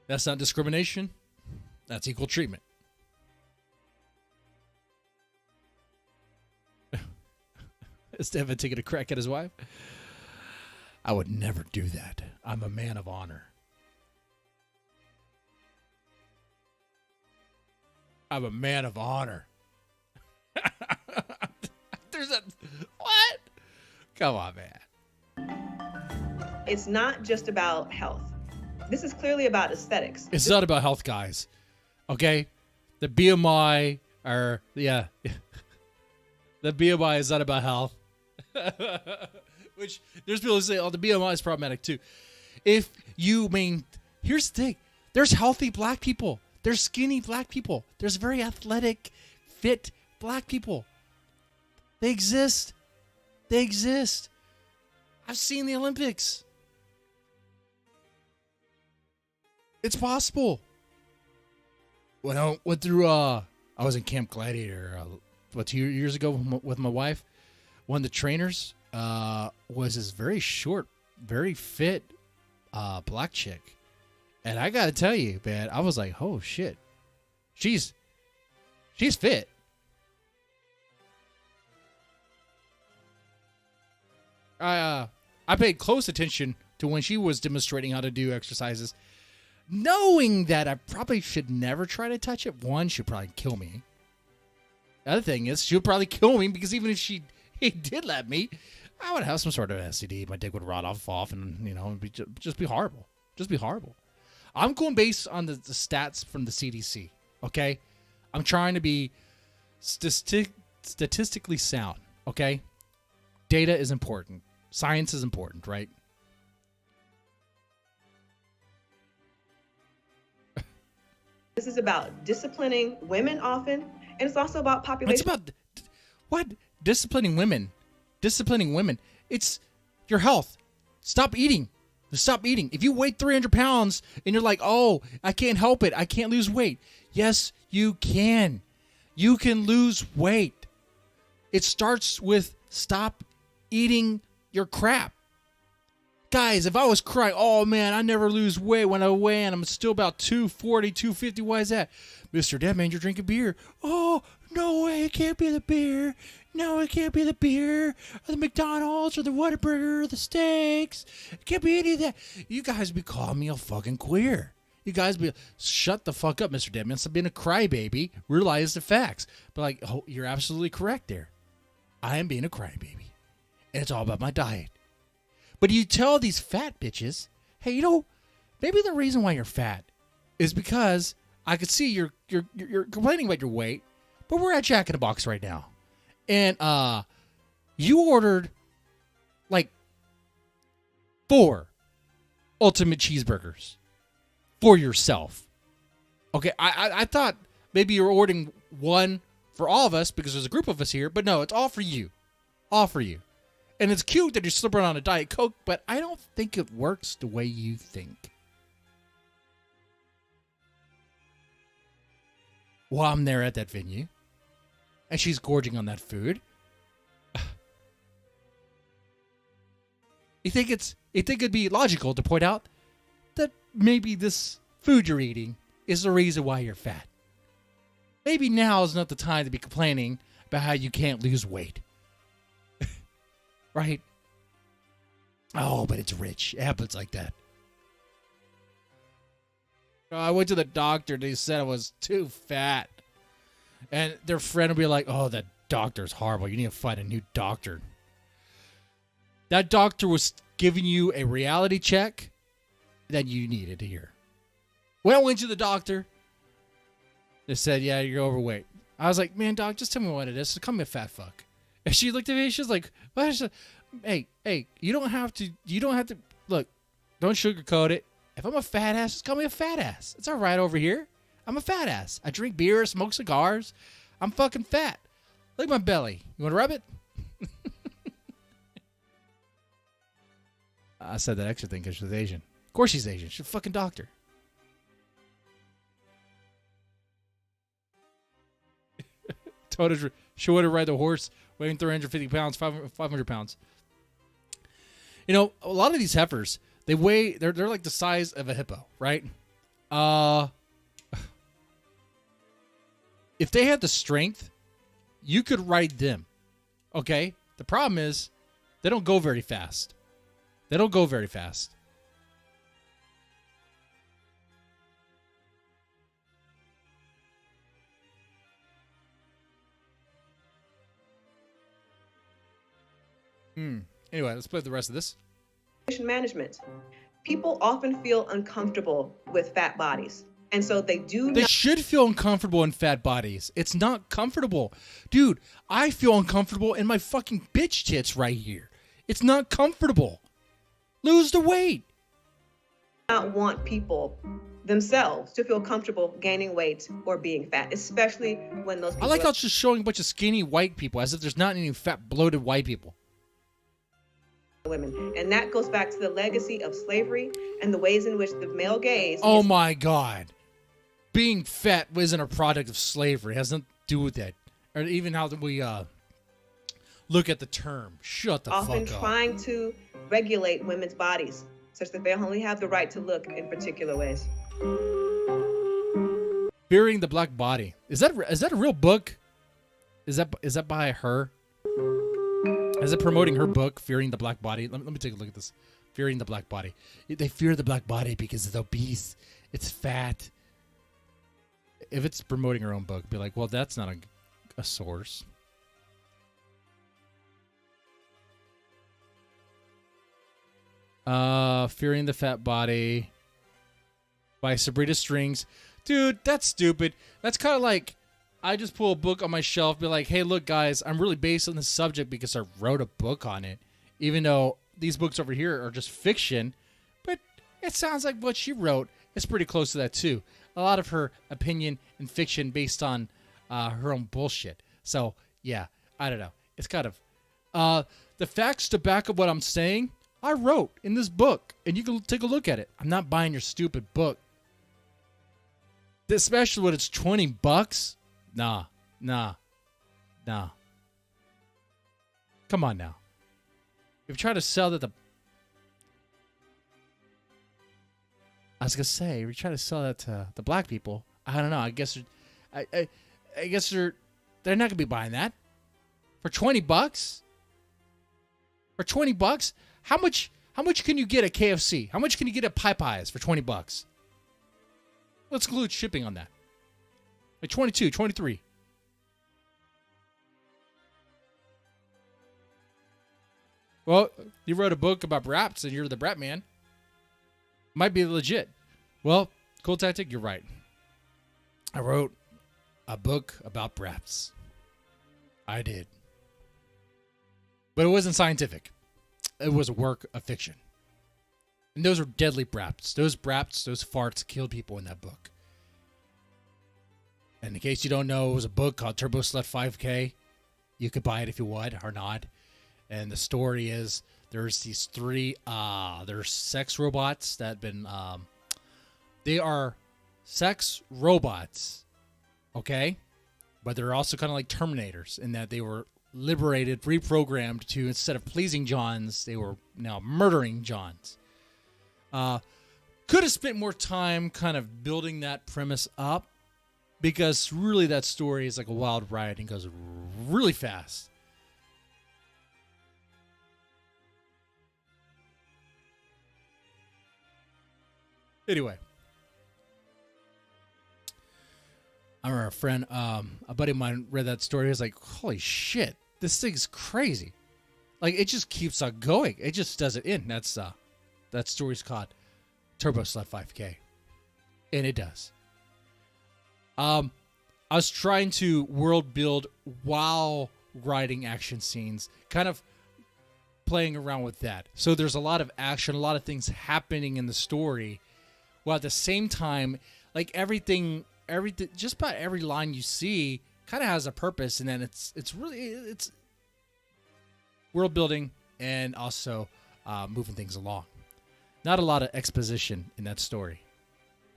That's not discrimination. That's equal treatment. Stefan taking a crack at his wife. I would never do that. I'm a man of honor. I'm a man of honor. There's a... What? Come on, man. It's not just about health. This is clearly about aesthetics. It's not about health, guys. Okay? The BMI are... Yeah. The BMI is not about health. Which there's people who say, oh, the BMI is problematic too. If you mean, here's the thing. There's healthy black people. There's skinny black people. There's very athletic, fit black people. They exist. They exist. I've seen the Olympics. It's possible. When I went through, I was in Camp Gladiator, 2 years ago with my wife. One of the trainers was this very short, very fit black chick. And I got to tell you, man, I was like, oh, shit. She's fit. I paid close attention to when she was demonstrating how to do exercises. knowing that I probably should never try to touch it. One, she'd probably kill me. The other thing is, she'll probably kill me because even if she did let me, I would have some sort of STD. My dick would rot off, and it'd be just be horrible. Just be horrible. I'm going based on the stats from the CDC. Okay, I'm trying to be statistically sound. Okay, data is important. Science is important, right? This is about disciplining women often, and it's also about population. It's about what? Disciplining women. Disciplining women. It's your health. Stop eating. Stop eating. If you weigh 300 pounds and you're like, oh, I can't help it, I can't lose weight. Yes, you can. You can lose weight. It starts with stop eating your crap. Guys, if I was crying, oh man, I never lose weight when I weigh and I'm still about 240, 250. Why is that? Mr. Deadman, you're drinking beer. Oh, no way, it can't be the beer. No, it can't be the beer, or the McDonald's, or the Whataburger, or the steaks. It can't be any of that. You guys be calling me a fucking queer. You guys be, shut the fuck up, Mr. Deadman. Stop being a crybaby. Realize the facts. But like, oh, you're absolutely correct there. I am being a crybaby. And it's all about my diet. But you tell these fat bitches, hey, maybe the reason why you're fat is because I could see you're complaining about your weight, but we're at Jack in the Box right now. And you ordered like 4 ultimate cheeseburgers for yourself. Okay, I thought maybe you were ordering one for all of us because there's a group of us here, but no, it's all for you. All for you. And it's cute that you're slipping on a Diet Coke, but I don't think it works the way you think. Well, I'm there at that venue, and she's gorging on that food. You think it'd be logical to point out that maybe this food you're eating is the reason why you're fat? Maybe now is not the time to be complaining about how you can't lose weight. Right? Oh, but it's rich. It happens like that. I went to the doctor. They said I was too fat. And their friend will be like, oh, that doctor's horrible. You need to find a new doctor. That doctor was giving you a reality check that you needed to hear. When I went to the doctor, they said, yeah, you're overweight. I was like, man, doc, just tell me what it is. Just call me a fat fuck. And she looked at me, she was like, what? Hey, you don't have to, look, don't sugarcoat it. If I'm a fat ass, just call me a fat ass. It's all right over here. I'm a fat ass. I drink beer, smoke cigars. I'm fucking fat. Look at my belly. You want to rub it? I said that extra thing because she's Asian. Of course she's Asian. She's a fucking doctor. She would have ride the horse weighing 350 pounds, 500 pounds. A lot of these heifers, they're like the size of a hippo, right? If they had the strength, you could ride them. Okay? The problem is they don't go very fast. They don't go very fast. Anyway, let's play the rest of this. Management. People often feel uncomfortable with fat bodies. And so they should feel uncomfortable in fat bodies. It's not comfortable. Dude, I feel uncomfortable in my fucking bitch tits right here. It's not comfortable. Lose the weight. Not want people themselves to feel comfortable gaining weight or being fat, especially when those people I like how it's just showing a bunch of skinny white people as if there's not any fat, bloated white people. Women. And that goes back to the legacy of slavery and the ways in which the male gaze. Oh my God. Being fat isn't a product of slavery. It has nothing to do with that. Or even how we look at the term. Shut the fuck up. Often trying to regulate women's bodies such that they only have the right to look in particular ways. Fearing the Black Body. Is that a real book? Is that by her? Is it promoting her book, Fearing the Black Body? Let me take a look at this. Fearing the Black Body. They fear the black body because it's obese It's fat. If it's promoting her own book, be like, well, that's not a source. Fearing the Fat Body by Sabrina Strings. Dude, that's stupid. That's kind of like I just pull a book on my shelf, be like, hey, look, guys, I'm really based on this subject because I wrote a book on it. Even though these books over here are just fiction, but it sounds like what she wrote is pretty close to that, too. A lot of her opinion and fiction based on her own bullshit. So, yeah, I don't know. It's kind of... the facts to back up what I'm saying, I wrote in this book, and you can take a look at it. I'm not buying your stupid book. Especially when it's $20. Nah. Come on now. If you try to sell that I was gonna say, if you try to sell that to the black people, I don't know. I guess they're not gonna be buying that for $20. For $20, how much can you get at KFC? How much can you get at Popeyes for $20? Let's include shipping on that. Like 22, 23. Well, you wrote a book about brats and you're the brat man. Might be legit. Well, cool tactic, you're right. I wrote a book about brats. I did. But it wasn't scientific. It was a work of fiction. And those are deadly brats. Those farts killed people in that book. And in case you don't know, it was a book called Turbo Slut 5K. You could buy it if you would or not. And the story is there's these three, they're sex robots that have been, they are sex robots, okay? But they're also kind of like Terminators in that they were liberated, reprogrammed to, instead of pleasing Johns, they were now murdering Johns. Could have spent more time kind of building that premise up because really that story is like a wild ride and goes really fast. Anyway, I remember a friend, a buddy of mine read that story. He was like, holy shit, this thing's crazy. Like, it just keeps on going. It just doesn't end. That's, that story's called Turbo Slut 5K. And it does. I was trying to world build while writing action scenes, kind of playing around with that. So there's a lot of action, a lot of things happening in the story, while at the same time, like everything, just about every line you see kind of has a purpose, and then it's world building and also moving things along. Not a lot of exposition in that story.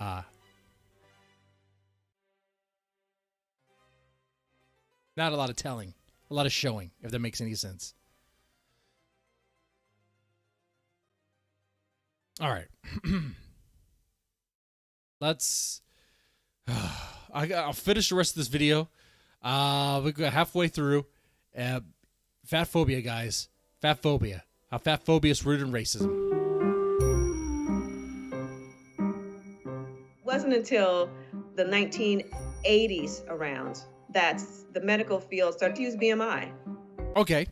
Not a lot of telling, a lot of showing, if that makes any sense. All right. I'll finish the rest of this video. We got halfway through. Fatphobia, guys. Fatphobia. How fatphobia is rooted in racism. It wasn't until the 1980s around that the medical field started to use BMI. Okay.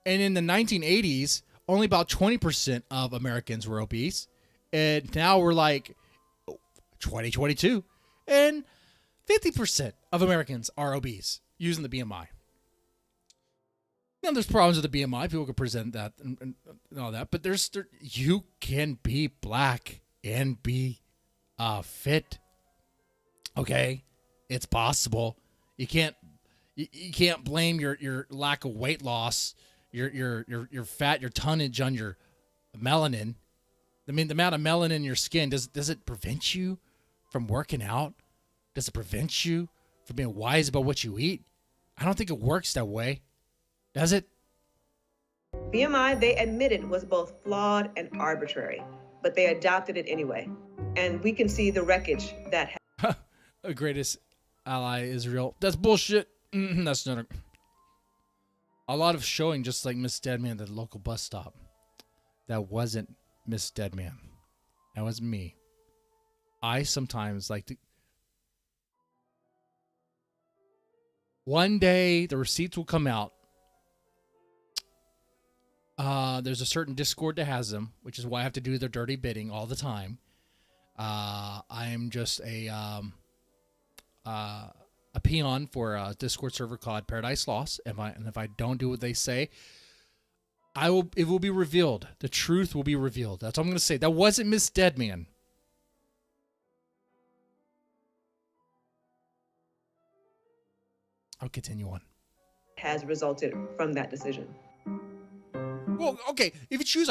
And in the 1980s, only about 20% of Americans were obese. And now we're like 2022. And 50% of Americans are obese using the BMI. Now, there's problems with the BMI. People can present that and all that. But you can be black and be fit. Okay? It's possible. You can't blame your lack of weight loss, your fat, your tonnage on your melanin. I mean, the amount of melanin in your skin, does it prevent you from working out? Does it prevent you from being wise about what you eat? I don't think it works that way. Does it? BMI, they admitted, was both flawed and arbitrary, but they adopted it anyway. And we can see the wreckage that The greatest ally, Israel. That's bullshit. That's not a lot of showing, just like Miss Deadman at the local bus stop. That wasn't Miss Deadman. That was me. I sometimes like to. One day the receipts will come out. There's a certain Discord that has them, which is why I have to do their dirty bidding all the time. I am just a peon for a Discord server called Paradise Lost. If I don't do what they say, it will be revealed. The truth will be revealed. That's all I'm going to say. That wasn't Miss Deadman. I'll continue on. Has resulted from that decision. Well, okay, if you choose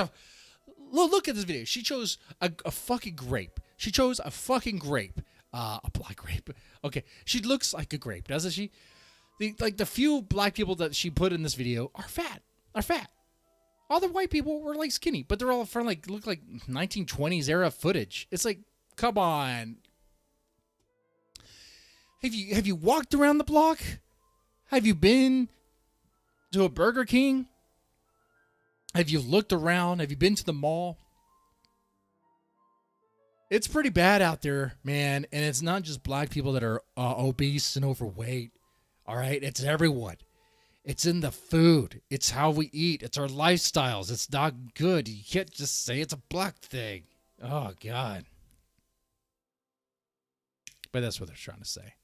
look at this video. She chose a fucking grape. She chose a fucking grape. A black grape. Okay, she looks like a grape, doesn't she? The few black people that she put in this video are fat. All the white people were like skinny, but they're all from look like 1920s era footage. It's like, come on. Have you walked around the block? Have you been to a Burger King? Have you looked around? Have you been to the mall? It's pretty bad out there, man. And it's not just black people that are obese and overweight. All right? It's everyone. It's in the food. It's how we eat. It's our lifestyles. It's not good. You can't just say it's a black thing. Oh, God. But that's what they're trying to say.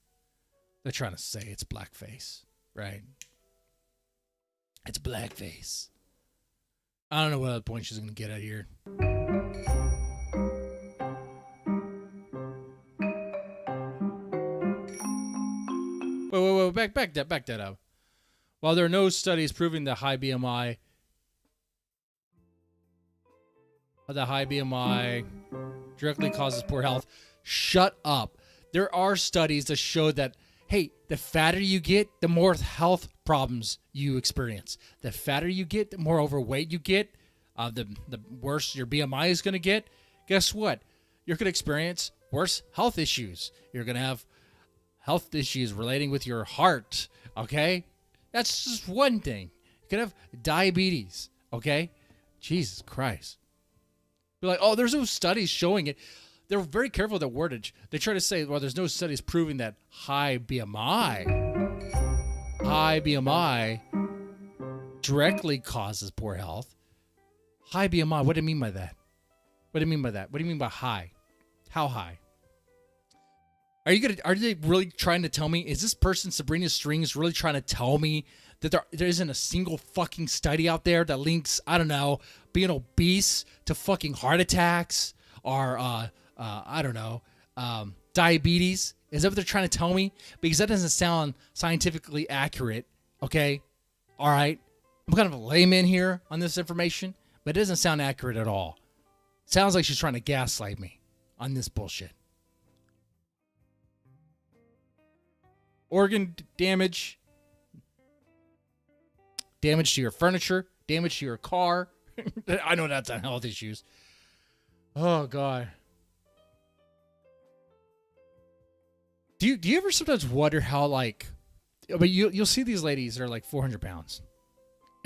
They're trying to say it's blackface, right? It's blackface. I don't know what other point she's going to get at here. Whoa, back that up. While there are no studies proving that high BMI directly causes poor health, shut up. There are studies that show that, hey, the fatter you get, the more health problems you experience. The fatter you get, the more overweight you get, the worse your BMI is going to get. Guess what? You're going to experience worse health issues. You're going to have health issues relating with your heart, okay? That's just one thing. You could have diabetes, okay? Jesus Christ. Be like, oh, there's no studies showing it. They're very careful with their wordage. They try to say, well, there's no studies proving that high BMI directly causes poor health. High BMI, what do you mean by that? What do you mean by that? What do you mean by high? How high? Are they really trying to tell me, is this person, Sabrina Strings, really trying to tell me that there isn't a single fucking study out there that links, I don't know, being obese to fucking heart attacks or, I don't know, diabetes? Is that what they're trying to tell me? Because that doesn't sound scientifically accurate, okay? All right? I'm kind of a layman here on this information, but it doesn't sound accurate at all. It sounds like she's trying to gaslight me on this bullshit. Organ damage, damage to your furniture, damage to your car. I know that's on health issues. Oh, God. Do you ever sometimes wonder how, but you'll see these ladies that are like 400 pounds.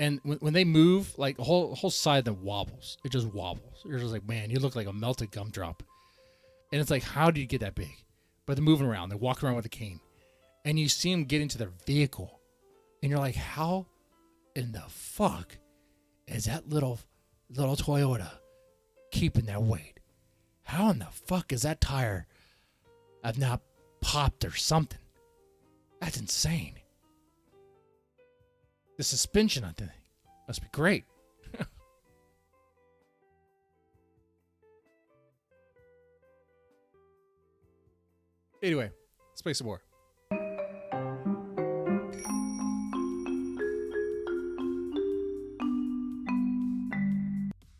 And when they move, like the whole side of them wobbles. It just wobbles. You're just like, man, you look like a melted gumdrop. And it's like, how do you get that big? But they're moving around. They're walking around with a cane. And you see them get into their vehicle. And you're like, how in the fuck is that little Toyota keeping that weight? How in the fuck is that tire have not popped or something? That's insane. The suspension on the thing must be great. Anyway, let's play some more.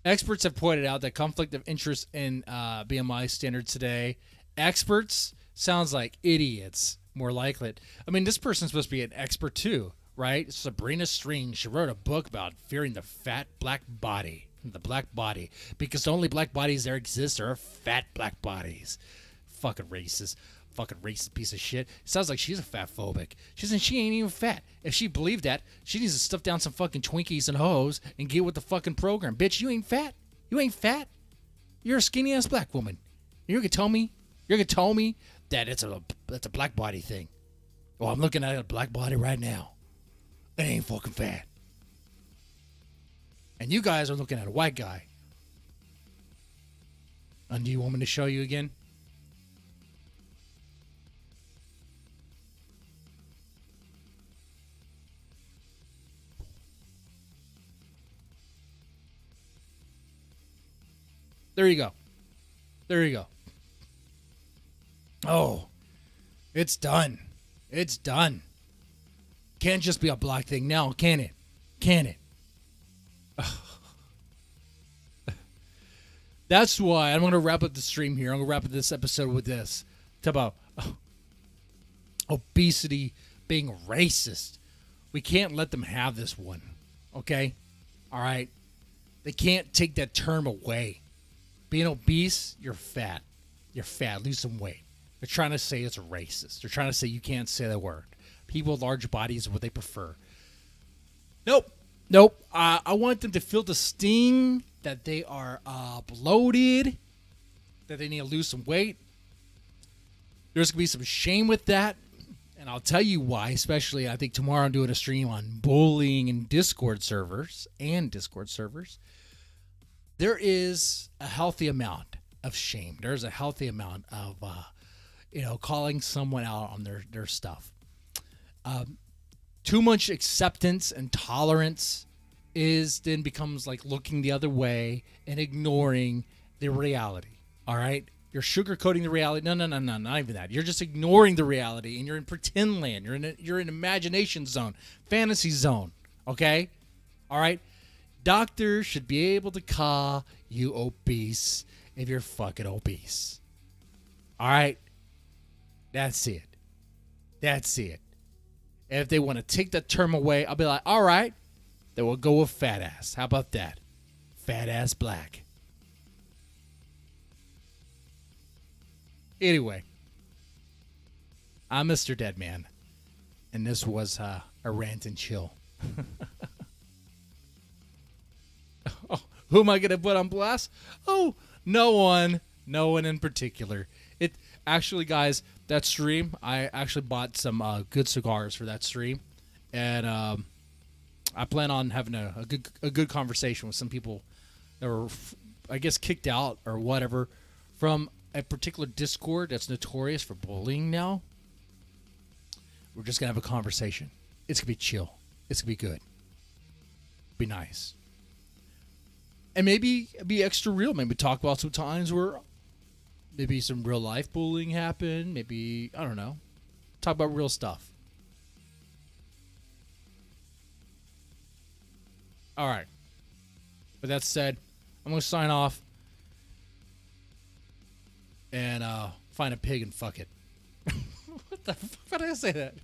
Experts have pointed out that conflict of interest in BMI standards today. Experts sounds like idiots, more likely. I mean, this person's supposed to be an expert too, right? Sabrina Strings. She wrote a book about fearing the fat black body. The black body. Because the only black bodies there exist are fat black bodies. Fucking racist. Fucking racist piece of shit. Sounds like she's a fatphobic. She ain't even fat. If she believed that, she needs to stuff down some fucking Twinkies and hoes and get with the fucking program. Bitch, you ain't fat. You ain't fat. You're a skinny ass black woman. You're gonna tell me You're gonna tell me that that's a black body thing. Well, I'm looking at a black body right now. It ain't fucking fat. And you guys are looking at a white guy. And do you want me to show you again? There you go. There you go. Oh, it's done. It's done. Can't just be a black thing now, can it? Can it? That's why I'm going to wrap up the stream here. I'm going to wrap up this episode with this. Talk about obesity being racist. We can't let them have this one. Okay? All right? They can't take that term away. Being obese, you're fat. You're fat. Lose some weight. They're trying to say it's racist. They're trying to say you can't say that word. People with large bodies is what they prefer. Nope. I want them to feel the sting that they are bloated, that they need to lose some weight. There's going to be some shame with that. And I'll tell you why, especially I think tomorrow I'm doing a stream on bullying and Discord servers. There is a healthy amount of shame. There's a healthy amount of, calling someone out on their stuff. Too much acceptance and tolerance then becomes like looking the other way and ignoring the reality. All right? You're sugarcoating the reality. No, not even that. You're just ignoring the reality, and you're in pretend land. You're in imagination zone, fantasy zone. Okay? All right? Doctors should be able to call you obese if you're fucking obese. All right? That's it. If they want to take that term away, I'll be like, all right, then we'll go with fat ass. How about that? Fat ass black. Anyway, I'm Mr. Deadman, and this was a rant and chill. Oh, who am I going to put on blast? Oh, no one in particular. It actually, guys, that stream, I actually bought some good cigars for that stream, and I plan on having a good conversation with some people that were, I guess, kicked out or whatever from a particular Discord that's notorious for bullying now. We're just going to have a conversation. It's going to be chill. It's going to be good. Be nice. And maybe be extra real. Maybe talk about some times where maybe some real life bullying happened. Maybe, I don't know. Talk about real stuff. All right. With that said, I'm going to sign off and find a pig and fuck it. What the fuck did I say that?